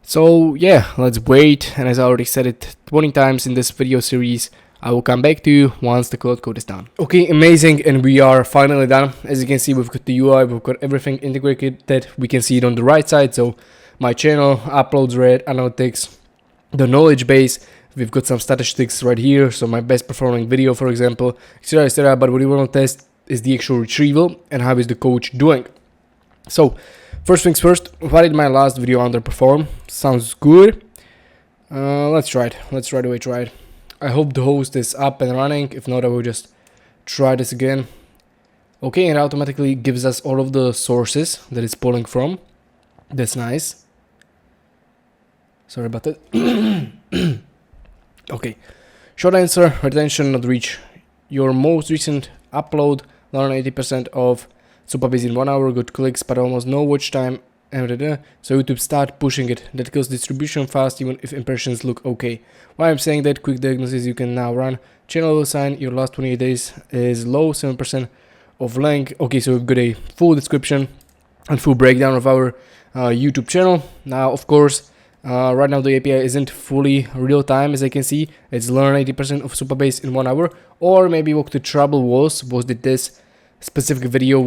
So yeah, let's wait, and as I already said it 20 times in this video series, I will come back to you once the code is done. Okay, amazing, and we are finally done. As you can see, we've got the UI, we've got everything integrated. We can see it on the right side, so my channel, uploads rate, analytics, the knowledge base. We've got some statistics right here, so my best performing video, for example, etc, etc. But what we want to test is the actual retrieval and how is the coach doing. So first things first, why did my last video underperform? Sounds good. Let's try it. Let's right away try it. I hope the host is up and running. If not, I will just try this again. Okay, and it automatically gives us all of the sources that it's pulling from. That's nice. Sorry about that. Okay. Short answer, retention not reach your most recent upload. Learn 80% of Supabase in 1 hour, good clicks, but almost no watch time. So YouTube start pushing it. That kills distribution fast, even if impressions look okay. Why I'm saying that, quick diagnosis you can now run. Channel will sign, your last 28 days is low, 7% of length. Okay, so we've got a full description and full breakdown of our YouTube channel. Now, of course, right now the API isn't fully real time, as I can see. It's learn 80% of Supabase in 1 hour. Or maybe what the trouble was that this specific video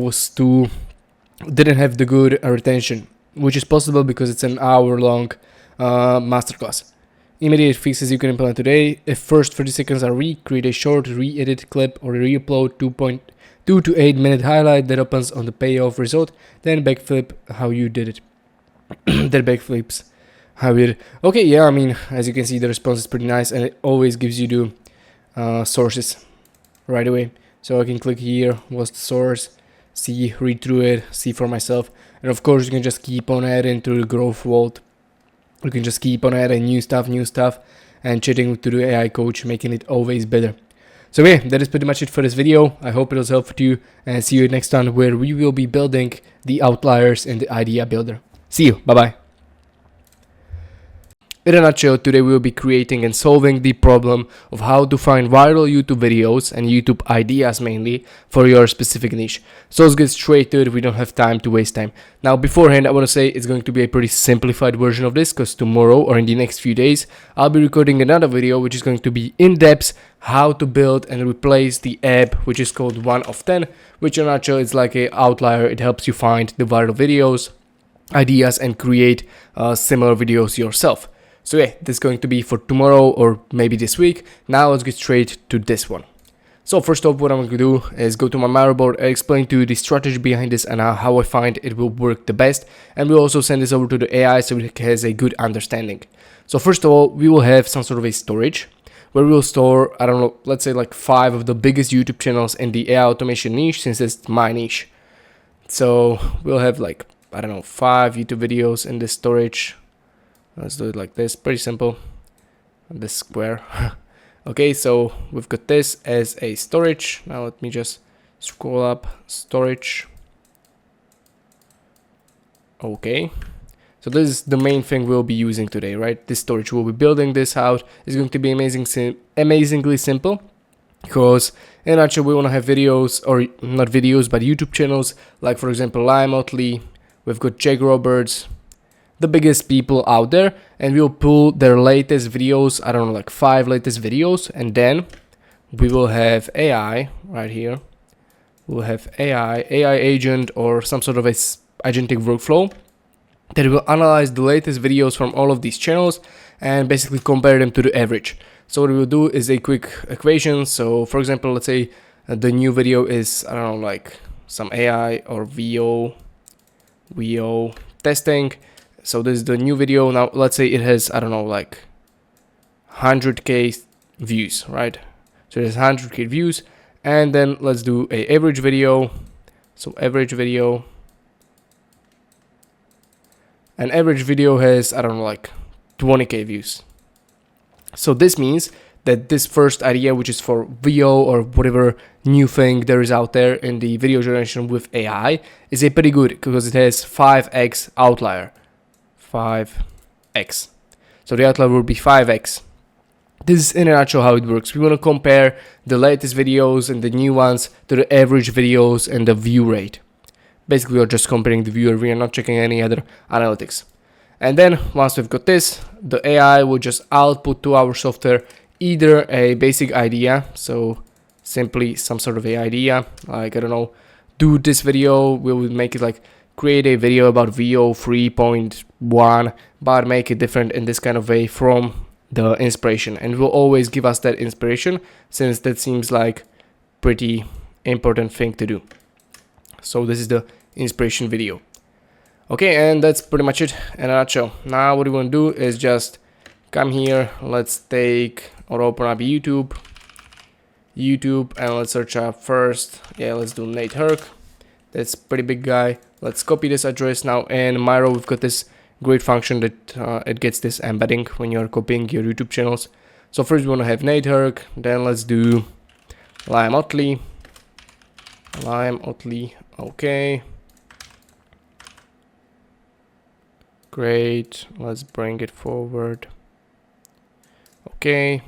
didn't have the good retention, which is possible because it's an hour-long masterclass. Immediate fixes you can implement today. If first 30 seconds are weak, create a short re-edit clip or re-upload 2 to 8 minute highlight that opens on the payoff result, then backflip how you did it. Then backflips how you did it. Okay, yeah, I mean, as you can see, the response is pretty nice, and it always gives you the sources right away. So I can click here, what's the source, see, read through it, see for myself. And of course, you can just keep on adding to the growth vault. You can just keep on adding new stuff, and chatting to the AI coach, making it always better. So yeah, that is pretty much it for this video. I hope it was helpful to you, and see you next time where we will be building the outliers in the idea builder. See you, bye bye. In a nutshell, today we will be creating and solving the problem of how to find viral YouTube videos and YouTube ideas mainly for your specific niche. So let's get straight to it, we don't have time to waste time. Now beforehand, I want to say it's going to be a pretty simplified version of this, because tomorrow or in the next few days I'll be recording another video which is going to be in depth how to build and replace the app which is called 1 of 10, which in a nutshell is like an outlier. It helps you find the viral videos, ideas, and create similar videos yourself. So yeah, this is going to be for tomorrow or maybe this week. Now let's get straight to this one. So first off, what I'm going to do is go to my Miro board and explain to you the strategy behind this and how I find it will work the best. And we'll also send this over to the AI so it has a good understanding. So first of all, we will have some sort of a storage where we'll store, I don't know, let's say like 5 of the biggest YouTube channels in the AI automation niche, since it's my niche. So we'll have like, I don't know, 5 YouTube videos in this storage. Let's do it like this, pretty simple, this square. Okay, so we've got this as a storage. Now let me just scroll up, storage. Okay, so this is the main thing we'll be using today, right? This storage, we'll be building this out. It's going to be amazingly simple, because in a nutshell, we want to have videos, or not videos, but YouTube channels, like for example, Liam Otley, we've got Jake Roberts, the biggest people out there, and we'll pull their latest videos, I don't know, like 5 latest videos, and then we will have AI right here. We'll have AI agent, or some sort of a agentic workflow that will analyze the latest videos from all of these channels and basically compare them to the average. So what we'll do is a quick equation. So for example, let's say the new video is, I don't know, like some AI or VO testing. So this is the new video. Now let's say it has, I don't know, like 100k views, right? So it has 100k views, and then let's do a average video. So average video, an average video has, I don't know, like 20k views. So this means that this first idea, which is for VO or whatever new thing there is out there in the video generation with AI, is a pretty good, because it has 5x outlier. 5x. So the outlier will be 5x. This is in a nutshell how it works. We want to compare the latest videos and the new ones to the average videos and the view rate. Basically, we're just comparing the viewer. We are not checking any other analytics. And then once we've got this, the AI will just output to our software either a basic idea, so simply some sort of a idea, like, I don't know, do this video, we'll make it like create a video about VO 3.1, but make it different in this kind of way from the inspiration, and it will always give us that inspiration, since that seems like pretty important thing to do. So this is the inspiration video. Okay, and that's pretty much it in a nutshell. Now what we want to do is just come here, let's take or open up YouTube, and let's search up first. Yeah, let's do Nate Herc. That's pretty big guy. Let's copy this address. Now in Miro, we've got this great function that it gets this embedding when you're copying your YouTube channels. So first we want to have Nate Herc, then let's do Liam Otley. Okay. Great, let's bring it forward. Okay,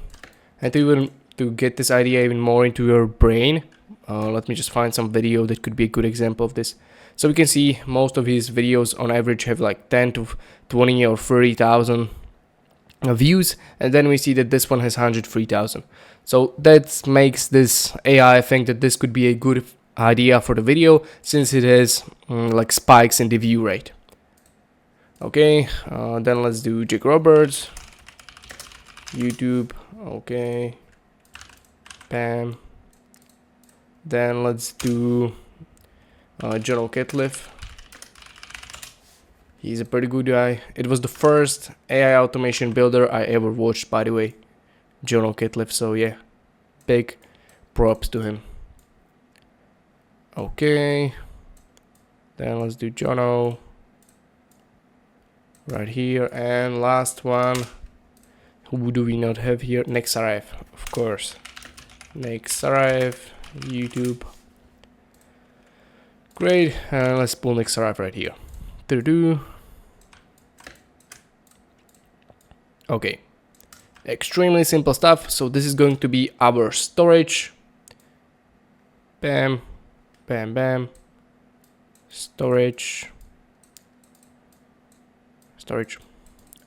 and to get this idea even more into your brain, let me just find some video that could be a good example of this. So we can see most of his videos on average have like 10 to 20 or 30,000 views, and then we see that this one has 103,000. So that makes this AI think that this could be a good idea for the video, since it has like spikes in the view rate. Okay, then let's do Jake Roberts, YouTube. Okay, bam. Then let's do General Kitliff. He's a pretty good guy. It was the first AI automation builder I ever watched, by the way, General Kitliff. So yeah, big props to him. Okay, then let's do Jono right here. And last one, who do we not have here? Nexarev, of course. Nexarev, YouTube. Great, and let's pull Nexarev right here. Okay, extremely simple stuff. So this is going to be our storage. Bam, bam, bam. Storage.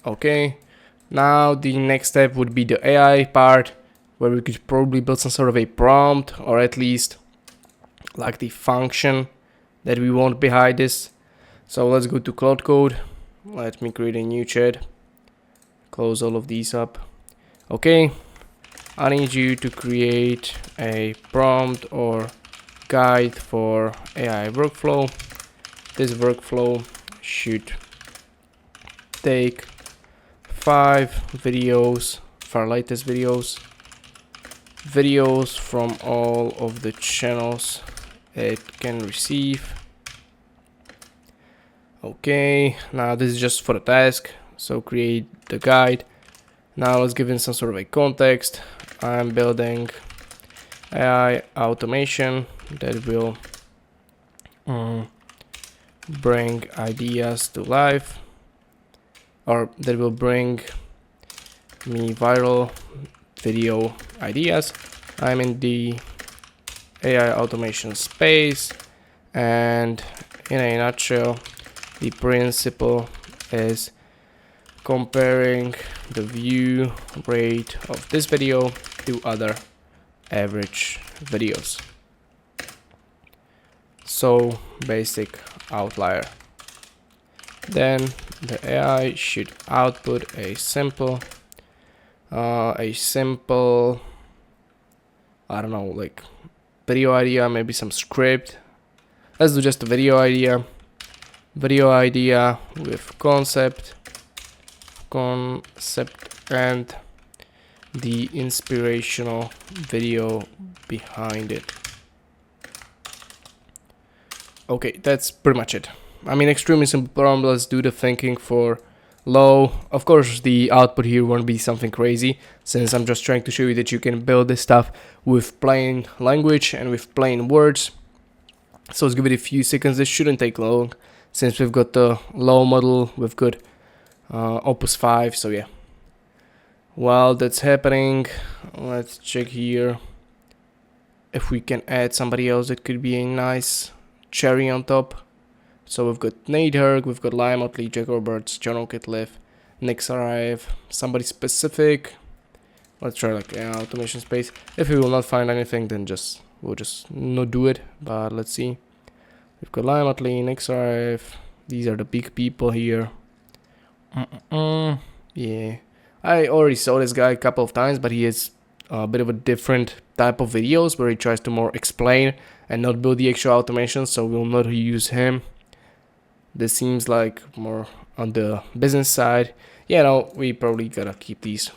Okay, now the next step would be the AI part, where we could probably build some sort of a prompt, or at least like the function that we want behind this. So let's go to Cloud Code. Let me create a new chat. Close all of these up. Okay, I need you to create a prompt or guide for AI workflow. This workflow should take 5 videos, for our latest videos from all of the channels it can receive. Okay, now this is just for the task, so create the guide. Now let's give in some sort of a context. I'm building AI automation that will bring ideas to life, or that will bring me viral video ideas. I'm in the AI automation space, and in a nutshell, the principle is comparing the view rate of this video to other average videos. So basic outlier. Then the AI should output a simple I don't know, like video idea, maybe some script. Let's do just a video idea with concept and the inspirational video behind it. Okay, that's pretty much it. I mean, extremely simple prompt. Let's do the thinking for low. Of course, the output here won't be something crazy, since I'm just trying to show you that you can build this stuff with plain language and with plain words. So let's give it a few seconds. This shouldn't take long, since we've got the low model, we've got Opus 5, so yeah. While that's happening, let's check here if we can add somebody else that could be a nice cherry on top. So we've got Nate Herc, we've got Liam Otley, Jack Roberts, John Kitliff, Nexarev, somebody specific. Let's try like automation space. If we will not find anything, then we'll just not do it. But let's see. We've got Liam Otley, Nexarev. These are the big people here. Yeah, I already saw this guy a couple of times, but he has a bit of a different type of videos where he tries to more explain and not build the actual automation, so we'll not use him. This seems like more on the business side. Yeah, no, we probably gotta keep these.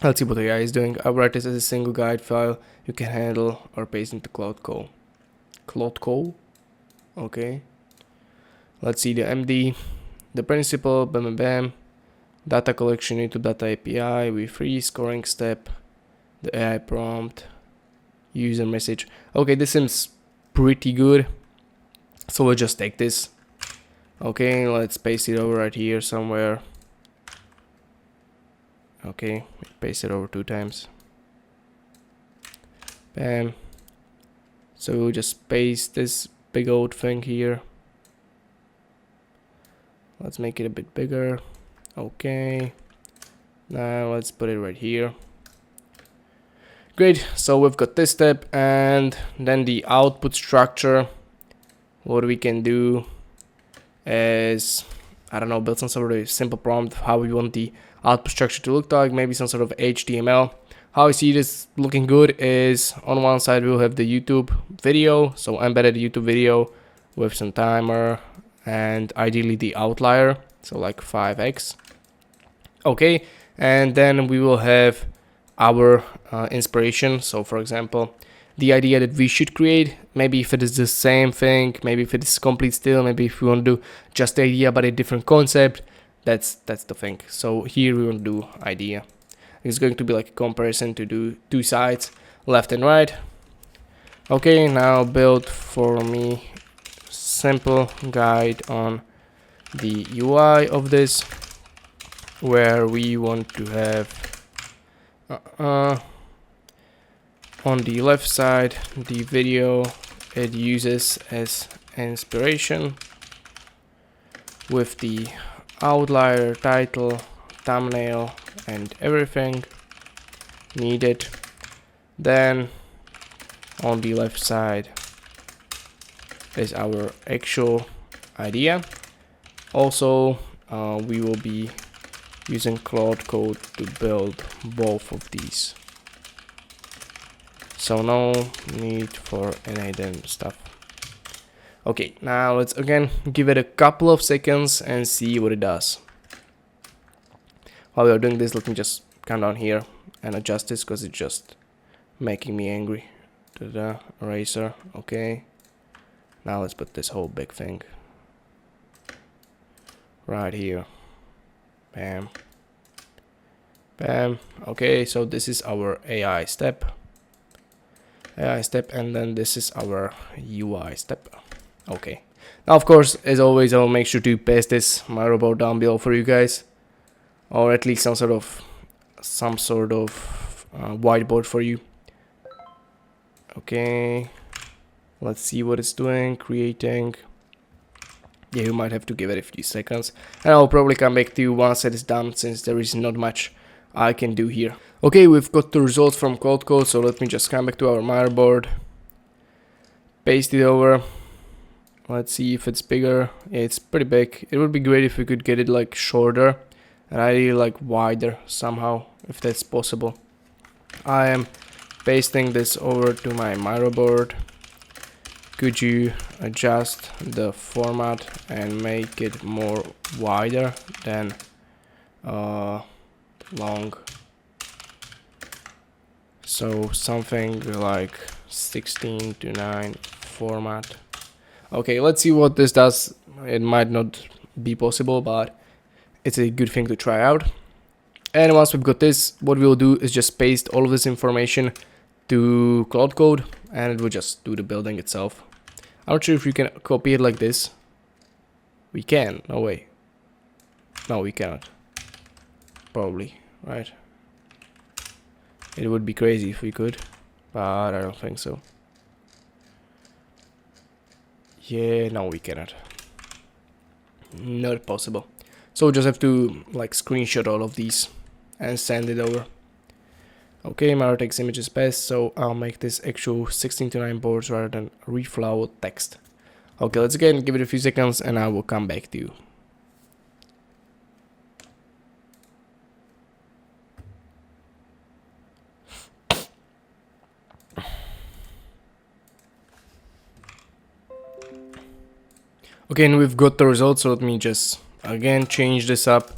Let's see what the guy is doing. I'll write this as a single guide file you can handle or paste into Cloud Code. Okay. Let's see the MD, the principle, bam, data collection into data API, we free scoring step, the AI prompt, user message. Okay, this seems pretty good. So we'll just take this. Okay, let's paste it over right here somewhere. Okay, paste it over 2 times. Bam. So we'll just paste this big old thing here. Let's make it a bit bigger. Okay. Now let's put it right here. Great, so we've got this step, and then the output structure. What we can do is, I don't know, build some sort of simple prompt of how we want the output structure to look like, maybe some sort of HTML. How I see this looking good is on one side we'll have the YouTube video, so embedded YouTube video with some timer and ideally the outlier, so like 5x. Okay, and then we will have our inspiration. So for example, the idea that we should create, maybe if it is the same thing, maybe if it is complete still, maybe if we want to do just the idea but a different concept, that's the thing. So here we want to do idea. It's going to be like a comparison to do two sides, left and right. Okay, now build for me simple guide on the UI of this, where we want to have on the left side the video it uses as inspiration with the outlier, title, thumbnail and everything needed. Then on the left side is our actual idea. Also we will be using Cloud Code to build both of these, so no need for any hidden stuff. Okay, now let's again give it a couple of seconds and see what it does. While we are doing this, let me just come down here and adjust this because it's just making me angry. The eraser. Okay, now let's put this whole big thing right here. Bam, bam. Okay, so this is our AI step, and then this is our UI step. Okay, now of course, as always, I'll make sure to paste this my robot down below for you guys, or at least some sort of whiteboard for you. Okay, let's see what it's doing. Creating. Yeah, you might have to give it a few seconds, and I'll probably come back to you once it is done, since there is not much I can do here. Okay, we've got the results from Cloud Code, so let me just come back to our motherboard, paste it over. Let's see if it's bigger. Yeah, it's pretty big. It would be great if we could get it like shorter and ideally like wider somehow, if that's possible. I am pasting this over to my motherboard. Could you adjust the format and make it more wider than long? So something like 16:9 format. Okay, let's see what this does. It might not be possible, but it's a good thing to try out. And once we've got this, what we'll do is just paste all of this information to Cloud Code, and it will just do the building itself. I'm not sure if you can copy it like this. We can. No way. No, we cannot. Probably, right? It would be crazy if we could, but I don't think so. Yeah, no, we cannot. Not possible. So we just have to like screenshot all of these and send it over. Okay, Martex image is best, so I'll make this actual 16:9 boards rather than reflow text. Okay, let's again give it a few seconds and I will come back to you. Okay, and we've got the results, so let me just again change this up,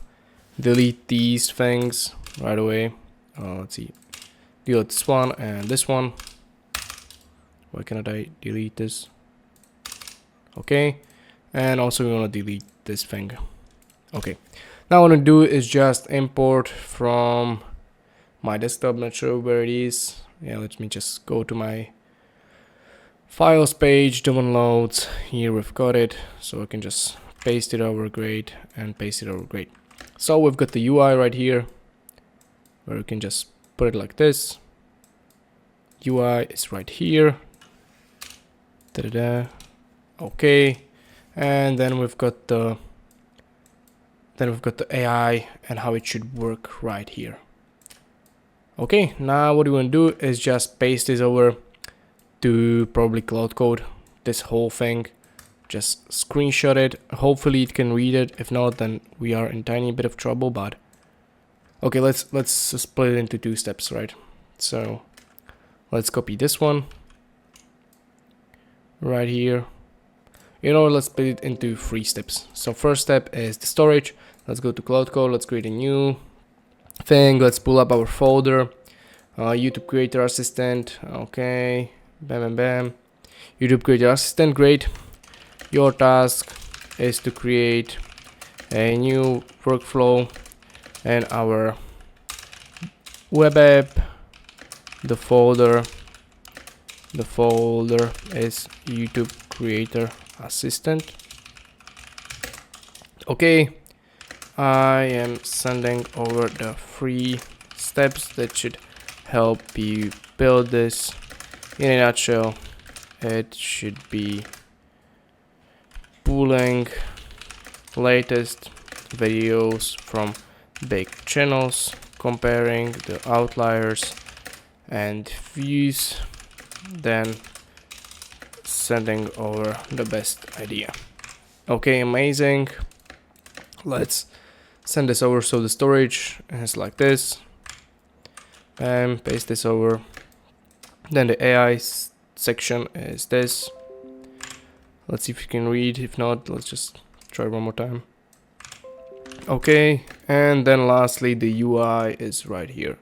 delete these things right away. Let's see, delete this one and this one. Why cannot I delete this? Okay, and also we want to delete this thing. Okay, now what I want to do is just import from my desktop, not sure where it is. Yeah, let me just go to my files page, downloads. Here we've got it, so I can just paste it over, great, and paste it over, great. So we've got the UI right here, where you can just put it like this. UI is right here. Da-da-da. Okay, and then we've got the AI and how it should work right here. Okay, now what we want to do is just paste this over to probably Cloud Code, this whole thing. Just screenshot it. Hopefully it can read it. If not, then we are in tiny bit of trouble. But okay, let's split it into two steps, right? So let's copy this one right here. You know, let's split it into 3 steps. So first step is the storage. Let's go to Cloud Code. Let's create a new thing. Let's pull up our folder. YouTube Creator Assistant. Okay. Bam, bam, bam. YouTube Creator Assistant. Great. Your task is to create a new workflow and our web app. The folder is YouTube Creator Assistant. Okay, I am sending over the 3 steps that should help you build this. In a nutshell, it should be pulling latest videos from big channels, comparing the outliers and views, then sending over the best idea. Okay, amazing. Let's send this over. So the storage is like this, and paste this over. Then the AI section is this. Let's see if you can read. If not, let's just try one more time. Okay, and then lastly the UI is right here.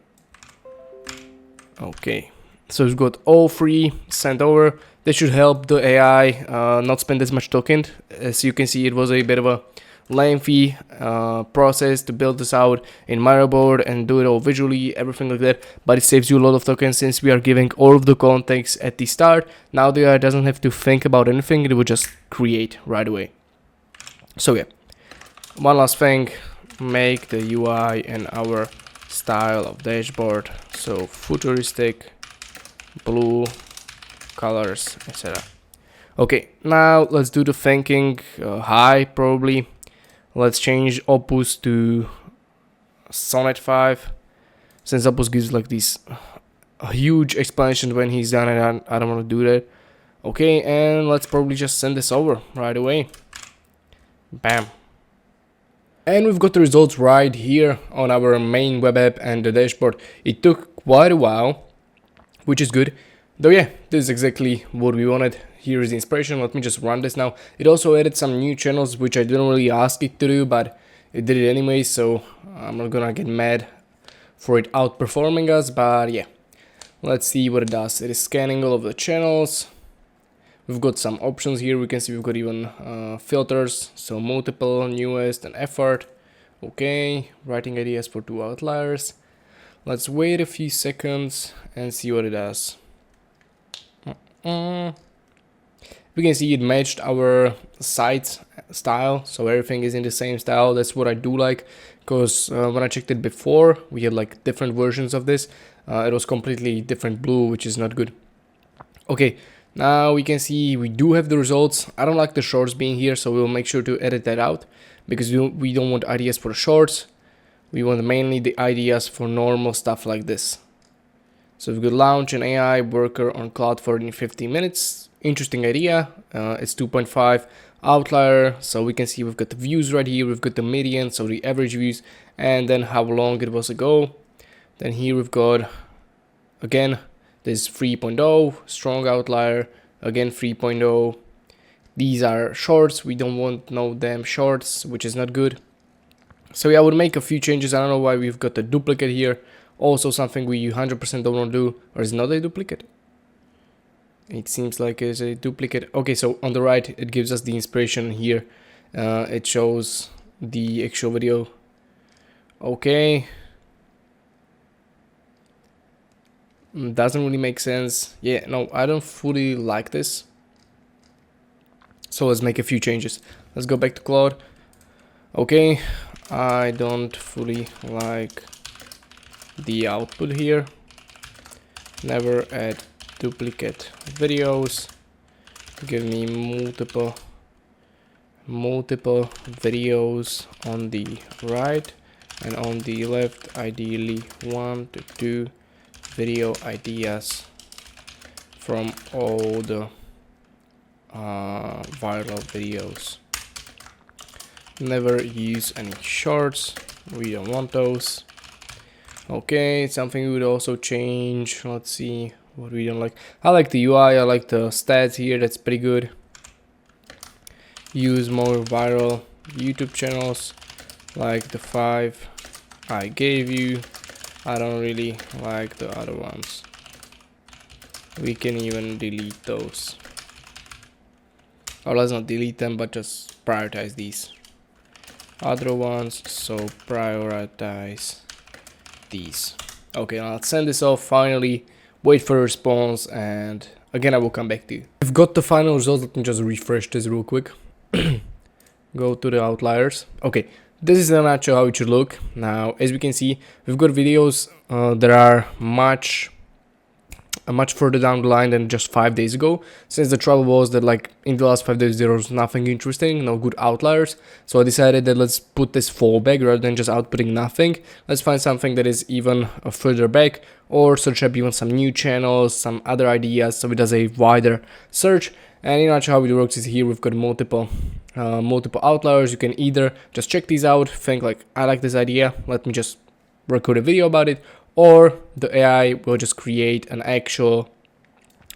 Okay, so we've got all 3 sent over. This should help the AI not spend as much token. As you can see, it was a bit of a lengthy process to build this out in Board and do it all visually, everything like that, but it saves you a lot of tokens since we are giving all of the context at the start. Now the AI doesn't have to think about anything, it will just create right away. So yeah, one last thing, make the UI and our style of dashboard so futuristic, blue colors, etc. Okay, now let's do the thinking high probably. Let's change Opus to Sonnet 5, since Opus gives like these huge explanations when he's done it. I don't want to do that. Okay, and let's probably just send this over right away. Bam. And we've got the results right here on our main web app and the dashboard. It took quite a while, which is good. Though yeah, this is exactly what we wanted. Here is the inspiration. Let me just run this now. It also added some new channels, which I didn't really ask it to do, but it did it anyway, so I'm not gonna get mad for it outperforming us, but yeah. Let's see what it does. It is scanning all of the channels. We've got some options here. We can see we've got even filters, so multiple, newest, and effort. Okay, writing ideas for 2 outliers. Let's wait a few seconds and see what it does. We can see it matched our site style, so everything is in the same style. That's what I do like, because when I checked it before, we had like different versions of this. It was completely different blue, which is not good. Okay, now we can see we do have the results. I don't like the shorts being here, so we'll make sure to edit that out, because we don't want ideas for shorts. We want mainly the ideas for normal stuff like this. So we've got launch an AI worker on cloud for in 15 minutes. Interesting idea. It's 2.5 outlier, so we can see we've got the views right here. We've got the median, so the average views, and then how long it was ago. Then here we've got again this 3.0 strong outlier, again 3.0. These are shorts. We don't want no damn shorts, which is not good. So yeah, I would make a few changes. I don't know why we've got the duplicate here. Also something we 100% don't want to do, or is it not a duplicate? It seems like it's a duplicate. Okay, so on the right, it gives us the inspiration here. It shows the actual video. Okay. Doesn't really make sense. Yeah, no, I don't fully like this. So let's make a few changes. Let's go back to Claude. Okay, I don't fully like the output here. Never add duplicate videos. Give me multiple videos on the right, and on the left ideally 1 to 2 video ideas from all the viral videos. Never use any shorts, we don't want those. Okay, something we would also change. Let's see what we don't like. I like the UI, I like the stats here, that's pretty good. Use more viral YouTube channels, like the 5 I gave you. I don't really like the other ones. We can even delete those. Or let's not delete them, but just prioritize these other ones. So prioritize these. Okay, now let's send this off finally, wait for a response, and again I will come back to you. We've got the final results. Let me just refresh this real quick. Go to the outliers. Okay, this is in a nutshell how it should look. Now, as we can see, we've got videos that are much further down the line than just 5 days ago, since the trouble was that like in the last 5 days there was nothing interesting, no good outliers. So I decided that let's put this fallback rather than just outputting nothing. Let's find something that is even further back, or search up even some new channels, some other ideas, so it does a wider search. And in a nutshell how it works is here we've got multiple outliers. You can either just check these out, think like, I like this idea, let me just record a video about it, or the AI will just create an actual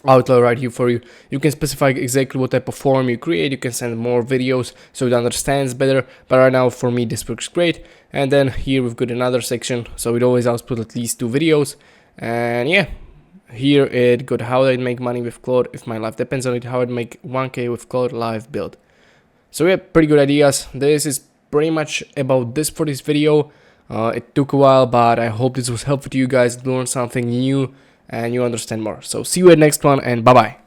outlier right here for you. You can specify exactly what type of form you create. You can send more videos so it understands better, but right now for me this works great. And then here we've got another section, so it always outputs at least 2 videos. And yeah, here it got how I'd make money with Claude if my life depends on it, how I'd make 1K with Claude live build. So yeah, pretty good ideas. This is pretty much about this for this video. It took a while, but I hope this was helpful to you guys, learn something new and you understand more. So see you at next one, and bye bye.